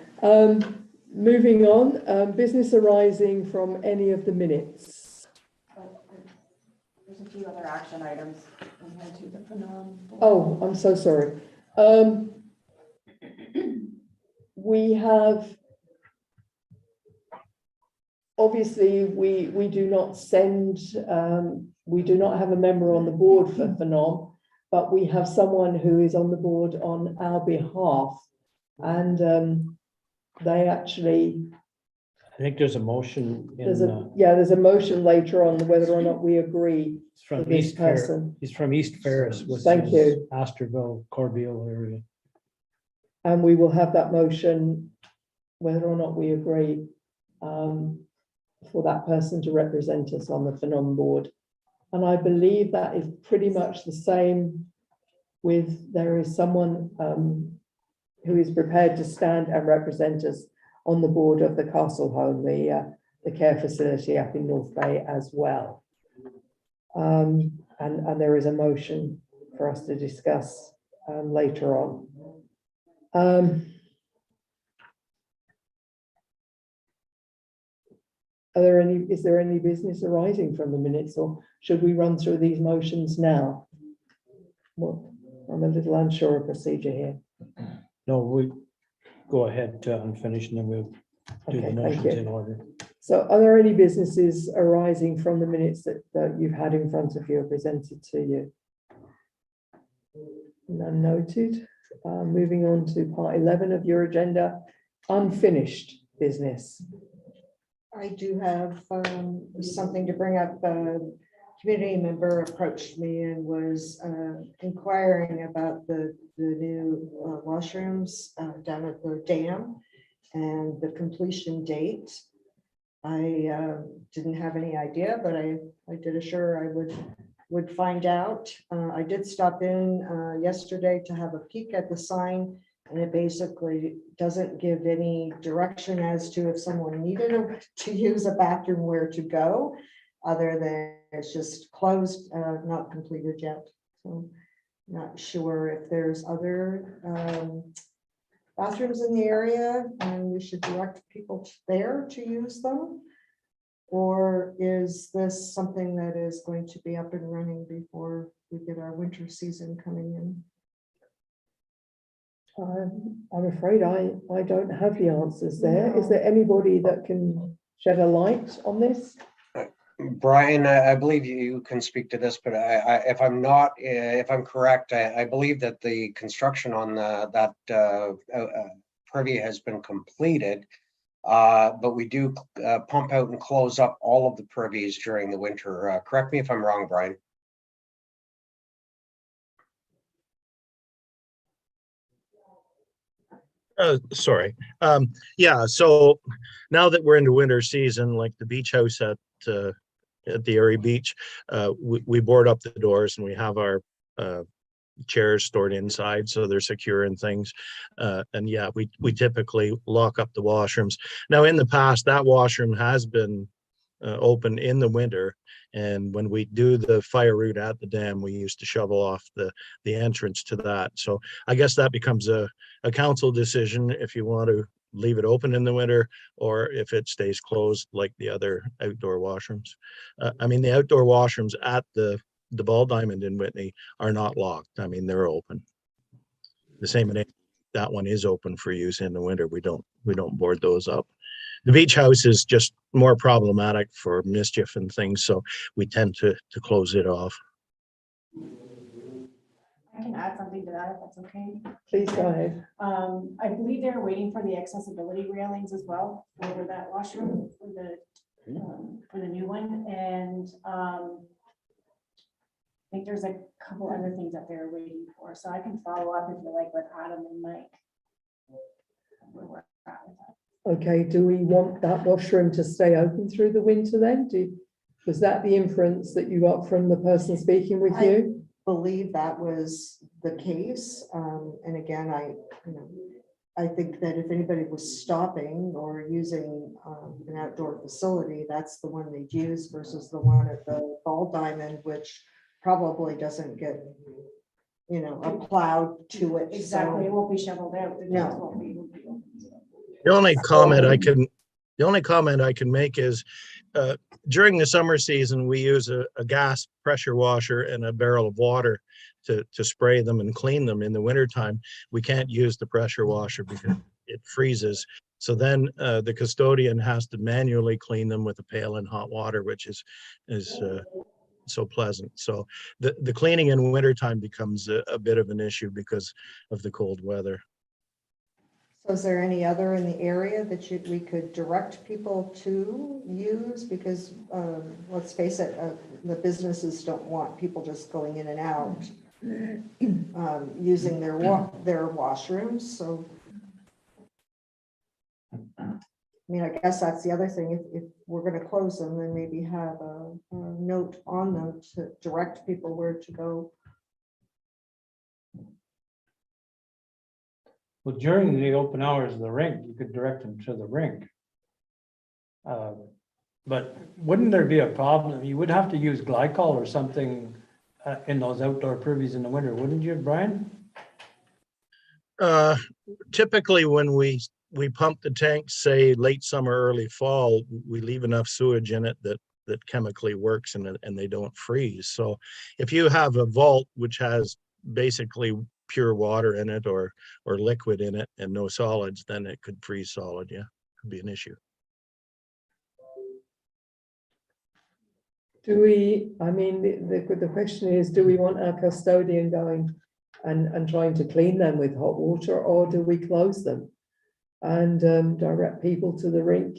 moving on, business arising from any of the minutes. There's a few other action items. Oh, I'm so sorry. We have, obviously, we do not send, we do not have a member on the board for Phenom, but we have someone who is on the board on our behalf. And they actually, I think there's a motion there's in, there's a motion later on whether or not we agree it's for from this East Ferris. person. He's from East Ferris, which Thank is you. Astorville, Corbeil area. And we will have that motion whether or not we agree for that person to represent us on the Phenom board. And I believe that is pretty much the same with, there is someone who is prepared to stand and represent us on the board of the Castle Home, the care facility up in North Bay as well. And there is a motion for us to discuss later on. Is there any business arising from the minutes, or should we run through these motions now? Well, I'm a little unsure of procedure here. No, we go ahead to unfinished and then we'll do Okay, the thank motions you. in order. So are there any businesses arising from the minutes that you've had in front of you or presented to you? None noted. Moving on to part 11 of your agenda, unfinished business. I do have something to bring up. A community member approached me and was inquiring about the new washrooms down at the dam and the completion date. I didn't have any idea, but I did assure I would find out. I did stop in yesterday to have a peek at the sign, and it basically doesn't give any direction as to if someone needed to use a bathroom, where to go, other than it's just closed, not completed yet. So not sure if there's other bathrooms in the area and we should direct people there to use them. Or is this something that is going to be up and running before we get our winter season coming in? I'm afraid I don't have the answers there. No. Is there anybody that can shed a light on this? Brian, I believe you can speak to this, but if I'm not, if I'm correct, I believe that the construction on that privy has been completed. But we do pump out and close up all of the privies during the winter. Correct me if I'm wrong, Brian. Sorry. Yeah, so now that we're into winter season, like the beach house at the Erie Beach, we board up the doors and we have our chairs stored inside, so they're secure and things. And yeah, we typically lock up the washrooms. Now, in the past, that washroom has been open in the winter, and when we do the fire route at the dam, we used to shovel off the entrance to that. So I guess that becomes a council decision if you want to leave it open in the winter or if it stays closed like the other outdoor washrooms. I mean, the outdoor washrooms at the Ball Diamond in Whitney are not locked. I mean, they're open. The same in that one is open for use in the winter. We don't board those up. The beach house is just more problematic for mischief and things, so we tend to close it off. I can add something to that if that's okay. Please go ahead. I believe they're waiting for the accessibility railings as well over that washroom for the new one, and I think there's a couple other things that they're waiting for, so I can follow up if you like with Adam and Mike. Where we're at with that. Okay, do we want that washroom to stay open through the winter then? Was that the inference that you got from the person speaking with you? Believe that was the case. And again, I think that if anybody was stopping or using an outdoor facility, that's the one they'd use versus the one at the Ball Diamond, which probably doesn't get, a plow to it. Exactly, it won't be shoveled out. The No. doors won't be open. The only comment I can make is during the summer season, we use a gas pressure washer and a barrel of water to spray them and clean them. In the wintertime, we can't use the pressure washer because it freezes. So then the custodian has to manually clean them with a pail and hot water, which is so pleasant. So the cleaning in wintertime becomes a bit of an issue because of the cold weather. So is there any other in the area that we could direct people to use? Because let's face it, the businesses don't want people just going in and out using their washrooms. So, I mean, I guess that's the other thing. If we're going to close them, then maybe have a note on them to direct people where to go. Well, during the open hours of the rink, you could direct them to the rink. But wouldn't there be a problem? You would have to use glycol or something in those outdoor privies in the winter, wouldn't you, Brian? Typically, when we pump the tanks, say late summer, early fall, we leave enough sewage in it that chemically works and they don't freeze. So if you have a vault which has basically pure water in it or liquid in it and no solids, then it could freeze solid. Yeah, could be an issue. The question is, do we want our custodian going and trying to clean them with hot water, or do we close them and direct people to the rink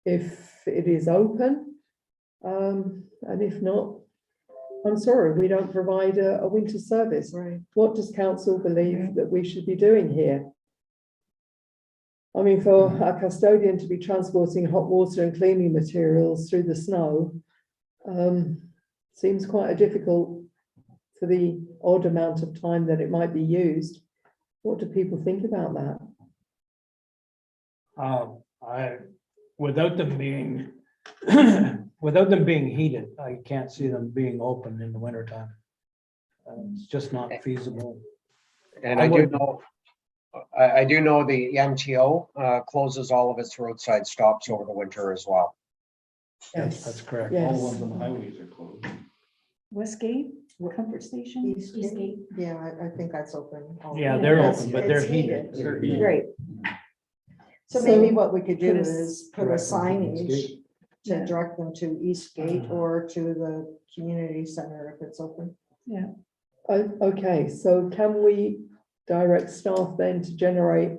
if it is open? And if not, I'm sorry, we don't provide a winter service. Right. What does council believe that we should be doing here? I mean, for a custodian to be transporting hot water and cleaning materials through the snow seems quite difficult for the odd amount of time that it might be used. What do people think about that? Without them being heated, I can't see them being open in the wintertime. It's just not feasible. And I do know the MTO closes all of its roadside stops over the winter as well. Yes, That's correct. yes. All ones on the highways are closed. Westgate, Comfort Station. Eastgate? Yeah, I think that's open. Yeah, they're It's- open, but they're it's heated. They're heated. Great. So maybe So- what we could do Put a is put a Right. signage to direct them to Eastgate or to the community center if it's open. Okay, so can we direct staff then to generate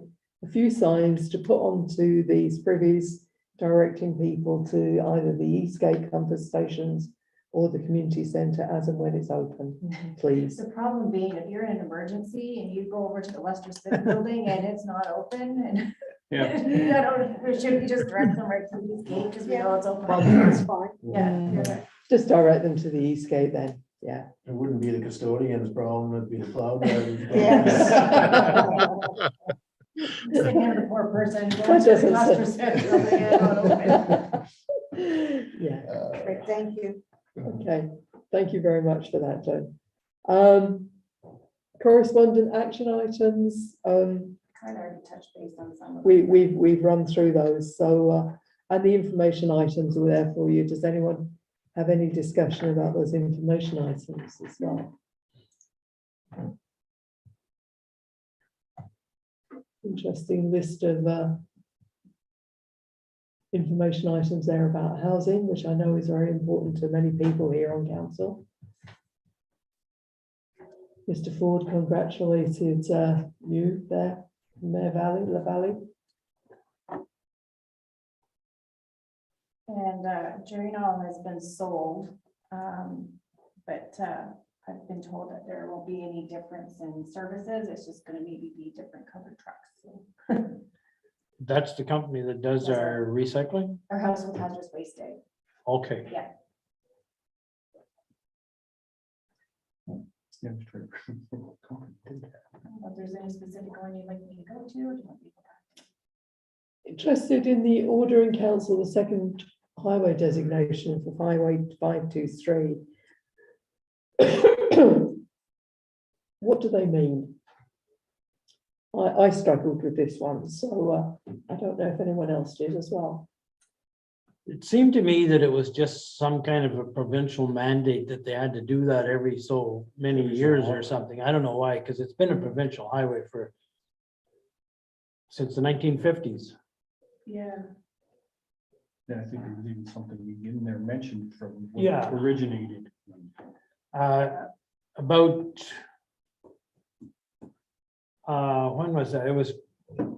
a few signs to put onto these privies, directing people to either the Eastgate comfort stations or the community centre as and when it's open, please? The problem being, if you're in an emergency and you go over to the Western Civic Building and it's not open and Yeah. I don't, or should we just direct them right to the gate because we know it's open? That's fine. Yeah. Just direct them to the Eastgate then, yeah. It wouldn't be the custodian's problem, it'd be the cloud. Yes. Sitting here, the poor person. going That to the doesn't Western sound- Civic Building and not open. Yeah, Great, thank you. okay, thank you very much for that, Joan. Correspondent action items, Kind of already touched base on some of them. we've run through those, so, and the information items were there for you. Does anyone have any discussion about those information items as well? Interesting list of information items there about housing, which I know is very important to many people here on council. Mr. Ford congratulated you there, Mayor Valley, La Valley. And Journal has been sold, but I've been told that there won't be any difference in services. It's just gonna maybe be different covered trucks. So That's the company that does our recycling? our household hazardous waste day. Okay. Yeah. Yeah, it's true. I don't know if there's any specific one you'd like me to go to, or do you want me to go back? Interested in the order in council, the second highway designation for Highway 523. What do they mean? I struggled with this one, so I don't know if anyone else did as well. It seemed to me that it was just some kind of a provincial mandate that they had to do that every so many years or something. I don't know why, because it's been a provincial highway since the 1950s. Yeah. Yeah, I think there was even something in there mentioned from when Yeah. it originated. About when was that? It was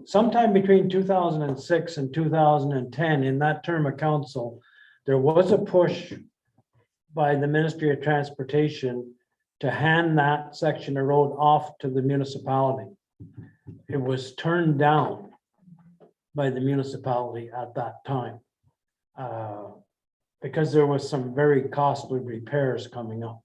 sometime between 2006 and 2010, in that term of council, there was a push by the Ministry of Transportation to hand that section of road off to the municipality. It was turned down by the municipality at that time, because there was some very costly repairs coming up.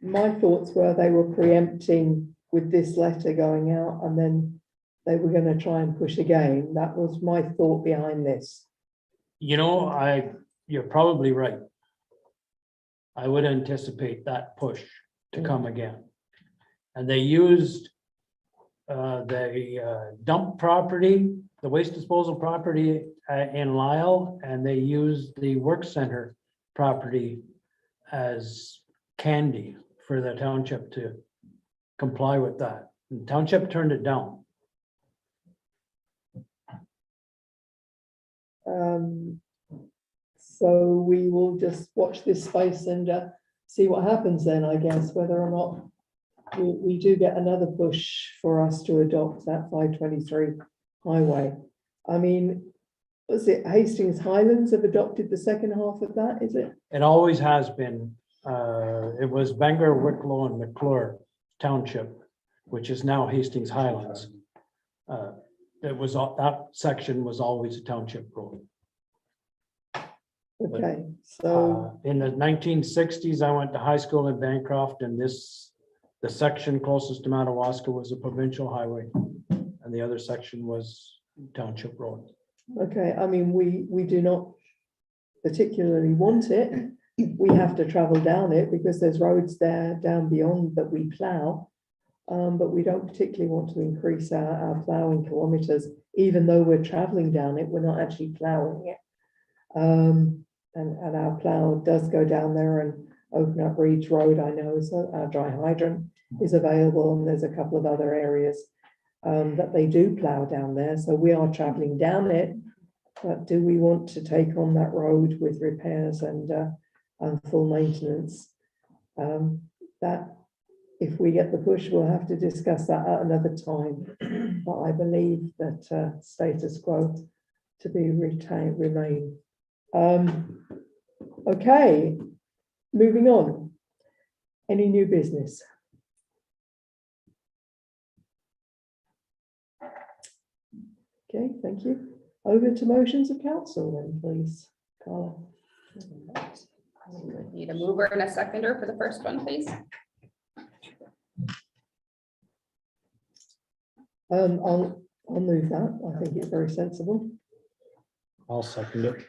My thoughts were they were preempting with this letter going out, and then they were going to try and push again. That was my thought behind this. You know, you're probably right. I would anticipate that push to come again. And they used the dump property, the waste disposal property in Lyle, and they used the work center property as candy for the township to comply with that. The township turned it down. So we will just watch this space and see what happens then, I guess, whether or not we do get another push for us to adopt that 523 highway. I mean, was it Hastings Highlands have adopted the second half of that, is it? It always has been. It was Bangor, Wicklow, and McClure Township, which is now Hastings Highlands. That section was always a township road. Okay, so, In the 1960s, I went to high school in Bancroft, and the section closest to Madawaska was a provincial highway, and the other section was township road. okay, I mean, we do not particularly want it. We have to travel down it because there's roads there down beyond that we plough. But we don't particularly want to increase our ploughing kilometres, even though we're travelling down it, we're not actually ploughing it. And our plough does go down there and open up Reed's Road, I know, so our dry hydrant is available, and there's a couple of other areas that they do plough down there, so we are travelling down it. But do we want to take on that road with repairs and full maintenance? That, if we get the push, we'll have to discuss that at another time. But I believe that status quo to be remain. Okay, moving on. Any new business? Okay, thank you. Over to motions of council then, please, Carla. Need a mover and a seconder for the first one, please. I'll move that. I think it's very sensible. I'll second it.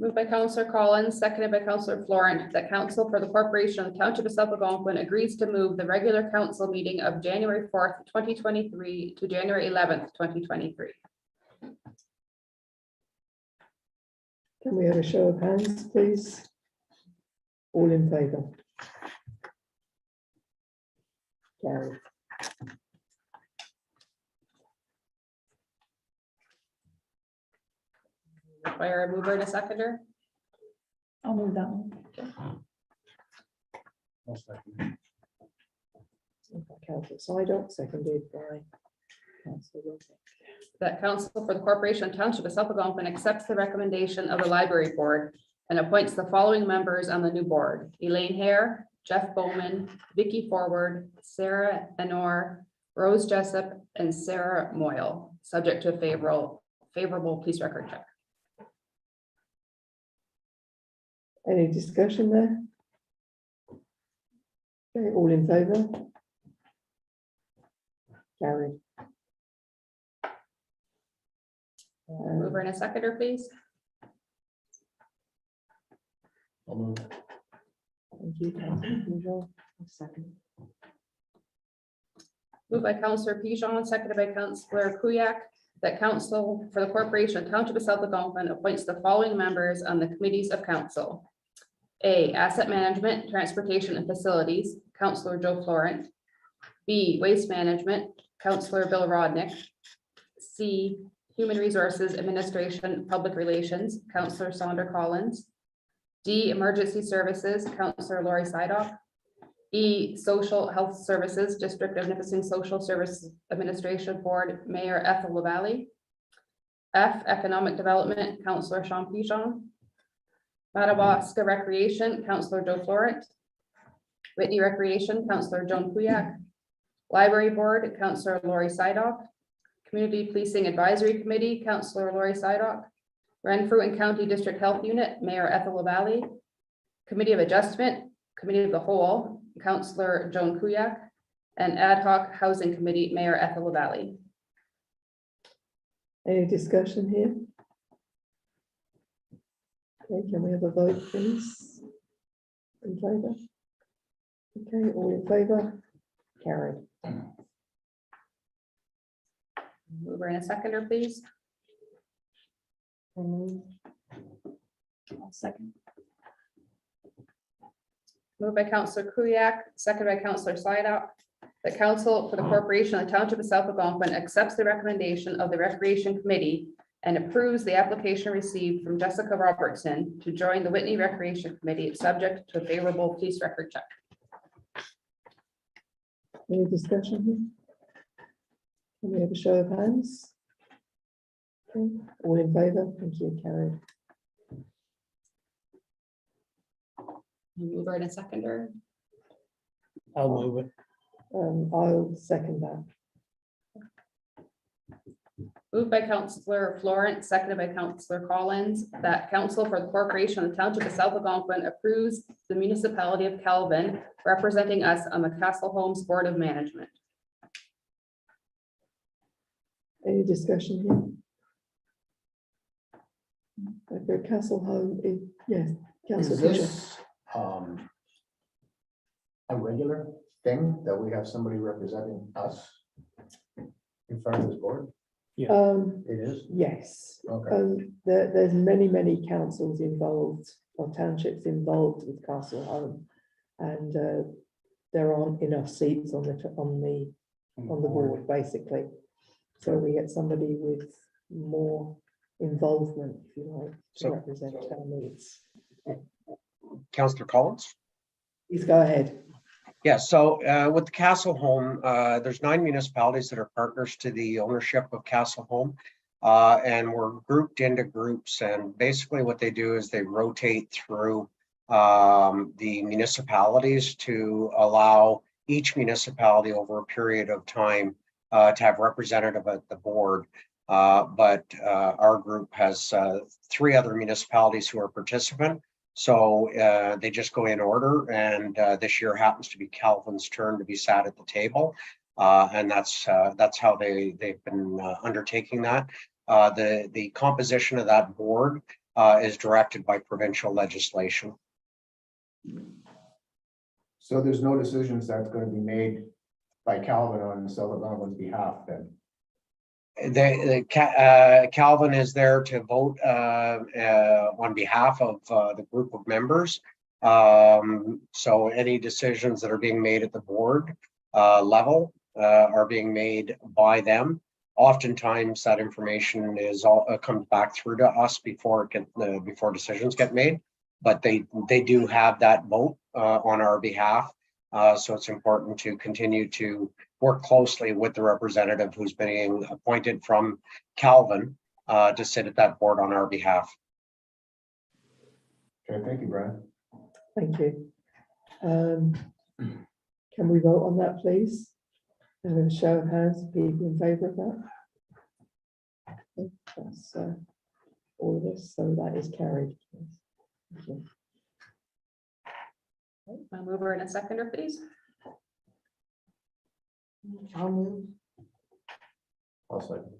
Moved by Councillor Collins, seconded by Councillor Florent, that council for the corporation of the Township of South Algonquin agrees to move the regular council meeting of January 4th, 2023 to January 11th, 2023. Can we have a show of hands, please? All in favour? Carried. Require a mover and a seconder. I'll move that one. I'll second it. Councillor Sidoc, seconded by Councillor Wilson. That council for the corporation of Township of South Algonquin accepts the recommendation of the library board and appoints the following members on the new board: Elaine Hare, Jeff Bowman, Vicky Forward, Sarah Enor, Rose Jessup, and Sarah Moyle, subject to a favorable police record check. Any discussion there? Okay, all in favour? Carried. Mover and a seconder, please. I'll move. Thank you, Councillor Pujol. Second. Moved by Councillor Pigeon, seconded by Councillor Kuyak, that council for the corporation of Township of South Algonquin appoints the following members on the committees of council. A, Asset Management, Transportation and Facilities, Councillor Joe Florent. B, Waste Management, Councillor Bill Rodnick. C, Human Resources Administration, Public Relations, Councillor Saundra Collins. D, Emergency Services, Councillor Lori Sidoc. E, Social Health Services, District of Nipissing Social Services Administration Board, Mayor Ethel LaValle. F, Economic Development, Councillor Sean Pigeon. Madawaska Recreation, Councillor Joe Florent. Whitney Recreation, Councillor Joan Kuyak. Library Board, Councillor Lori Sidoc. Community Policing Advisory Committee, Councillor Lori Sidoc. Renfrew and County District Health Unit, Mayor Ethel LaValle. Committee of Adjustment, Committee of the Whole, Councillor Joan Kuyak. And Ad Hoc Housing Committee, Mayor Ethel LaValle. Any discussion here? Okay, can we have a vote, please? In favour? Okay, all in favour? Carried. Mover and a seconder, please. I'll second. Moved by Councillor Kuyak, seconded by Councillor Sidoc. The council for the corporation of the Township of South Algonquin accepts the recommendation of the Recreation Committee and approves the application received from Jessica Robertson to join the Whitney Recreation Committee, subject to a favorable police record check. Any discussion here? Can we have a show of hands? Okay, all in favour? Thank you, carried. Mover and a seconder. I'll move it. I'll second that. Moved by Councillor Florent, seconded by Councillor Collins, that council for the corporation of the Township of South Algonquin approves the municipality of Calvin representing us on the Castle Homes Board of Management. Any discussion here? Okay, Castle Home, yes, Councillor Is Fisher. this a regular thing that we have somebody representing us in front of this board? It is? Yes. Okay. There's many councils involved or townships involved with Castle Home, and there aren't enough seats on the board, basically. So we get somebody with more involvement, if you like, to So- represent our needs. Councillor Collins? Please go ahead. Yeah, so with the Castle Home, there's 9 municipalities that are partners to the ownership of Castle Home. And we're grouped into groups, and basically what they do is they rotate through the municipalities to allow each municipality over a period of time to have representative at the board. But our group has 3 other municipalities who are participant. So they just go in order, and this year happens to be Calvin's turn to be sat at the table. And that's how they've been undertaking that. The composition of that board is directed by provincial legislation. So there's no decisions that's going to be made by Calvin on South Algonquin's behalf then? Calvin is there to vote on behalf of the group of members. So any decisions that are being made at the board level are being made by them. Oftentimes that information is all comes back through to us before decisions get made, but they do have that vote on our behalf. So it's important to continue to work closely with the representative who's being appointed from Calvin to sit at that board on our behalf. Okay, thank you, Brian. Thank you. Can we vote on that, please? And a show of hands, people in favour of that? Okay, that's all of us, so that is carried. Thank you. A mover and a seconder, please. I'll move. I'll second.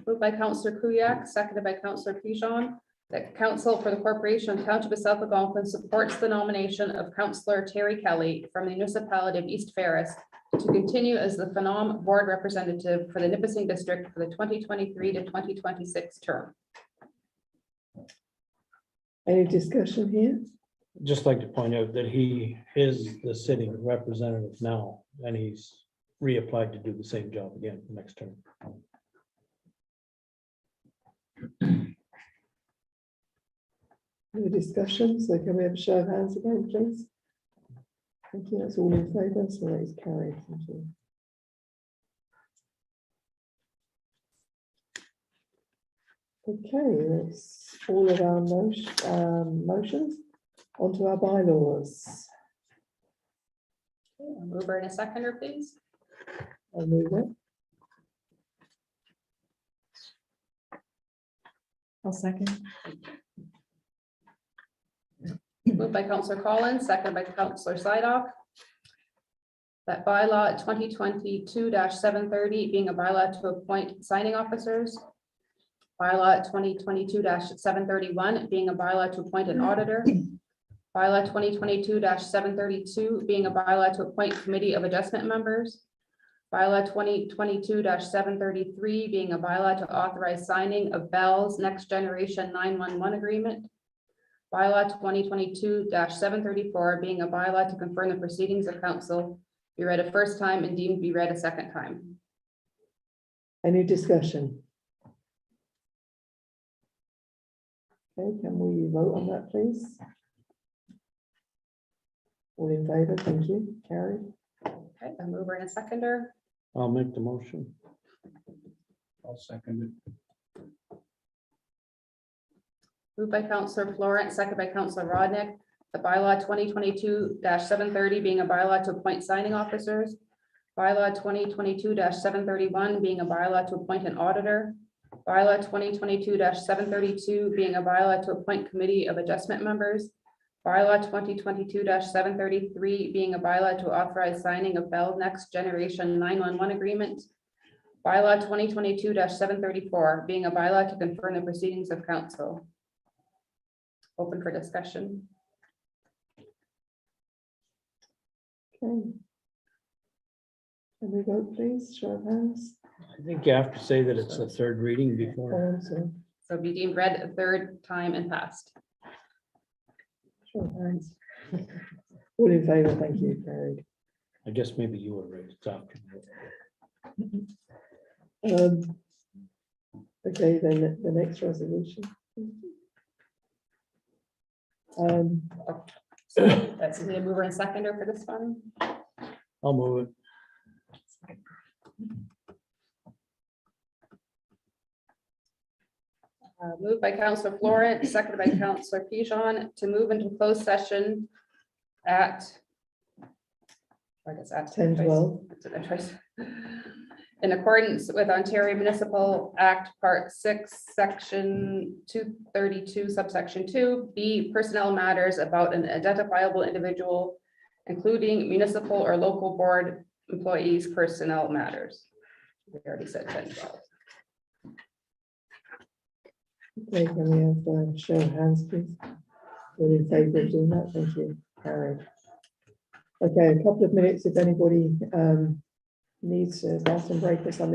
Moved by Councillor Kuyak, seconded by Councillor Pigeon, that council for the corporation of Township of South Algonquin supports the nomination of Councillor Terry Kelly from the municipality of East Ferris to continue as the Phenom board representative for the Nipissing district for the 2023 to 2026 term. Any discussion here? Just like to point out that he is the sitting representative now, and he's reapplied to do the same job again next term. Any discussion? So can we have a show of hands again, please? Thank you. That's all in favour, so that is carried. Thank you. Okay, that's all of our motions. Onto our bylaws. A mover and a seconder, please. I'll move it. I'll second. Moved by Councillor Collins, seconded by Councillor Sidoff. That bylaw 2022-730 being a bylaw to appoint signing officers. Bylaw 2022-731 being a bylaw to appoint an auditor. Bylaw 2022-732 being a bylaw to appoint committee of adjustment members. Bylaw 2022-733 being a bylaw to authorize signing of Bell's Next Generation 911 agreement. Bylaw 2022-734 being a bylaw to confirm the proceedings of council be read a first time and deemed to be read a second time. Any discussion? Okay, can we vote on that, please? All in favour, thank you. Carried. Okay, a mover and a seconder. I'll make the motion. I'll second it. Moved by Councillor Florence, second by Councillor Rodnick. The bylaw 2022-730 being a bylaw to appoint signing officers. Bylaw 2022-731 being a bylaw to appoint an auditor. Bylaw 2022-732 being a bylaw to appoint committee of adjustment members. Bylaw 2022-733 being a bylaw to authorize signing of Bell Next Generation 911 agreement. Bylaw 2022-734 being a bylaw to confirm the proceedings of council. Open for discussion. Okay. Can we vote, please? Show of hands. I think you have to say that it's a third reading Oh, before. I'm sorry. So be deemed read a third time and passed. Show of hands. All in favour, thank you. Carried. I guess maybe you were raised after. Okay, then the next resolution. So that's the mover and seconder for this one. I'll move it. Moved by Counselor Florence, seconded by Counselor Pigeon to move into closed session at, I guess at 10:12. in accordance with Ontario Municipal Act, Part 6, Section 232, subsection 2, B, personnel matters about an identifiable individual, including municipal or local board employees' personnel matters. We already said 10:12. Okay, can we have a show of hands, please? All in favour of doing that? Thank you. Carried. Okay, a couple of minutes if anybody needs a bathroom break or something.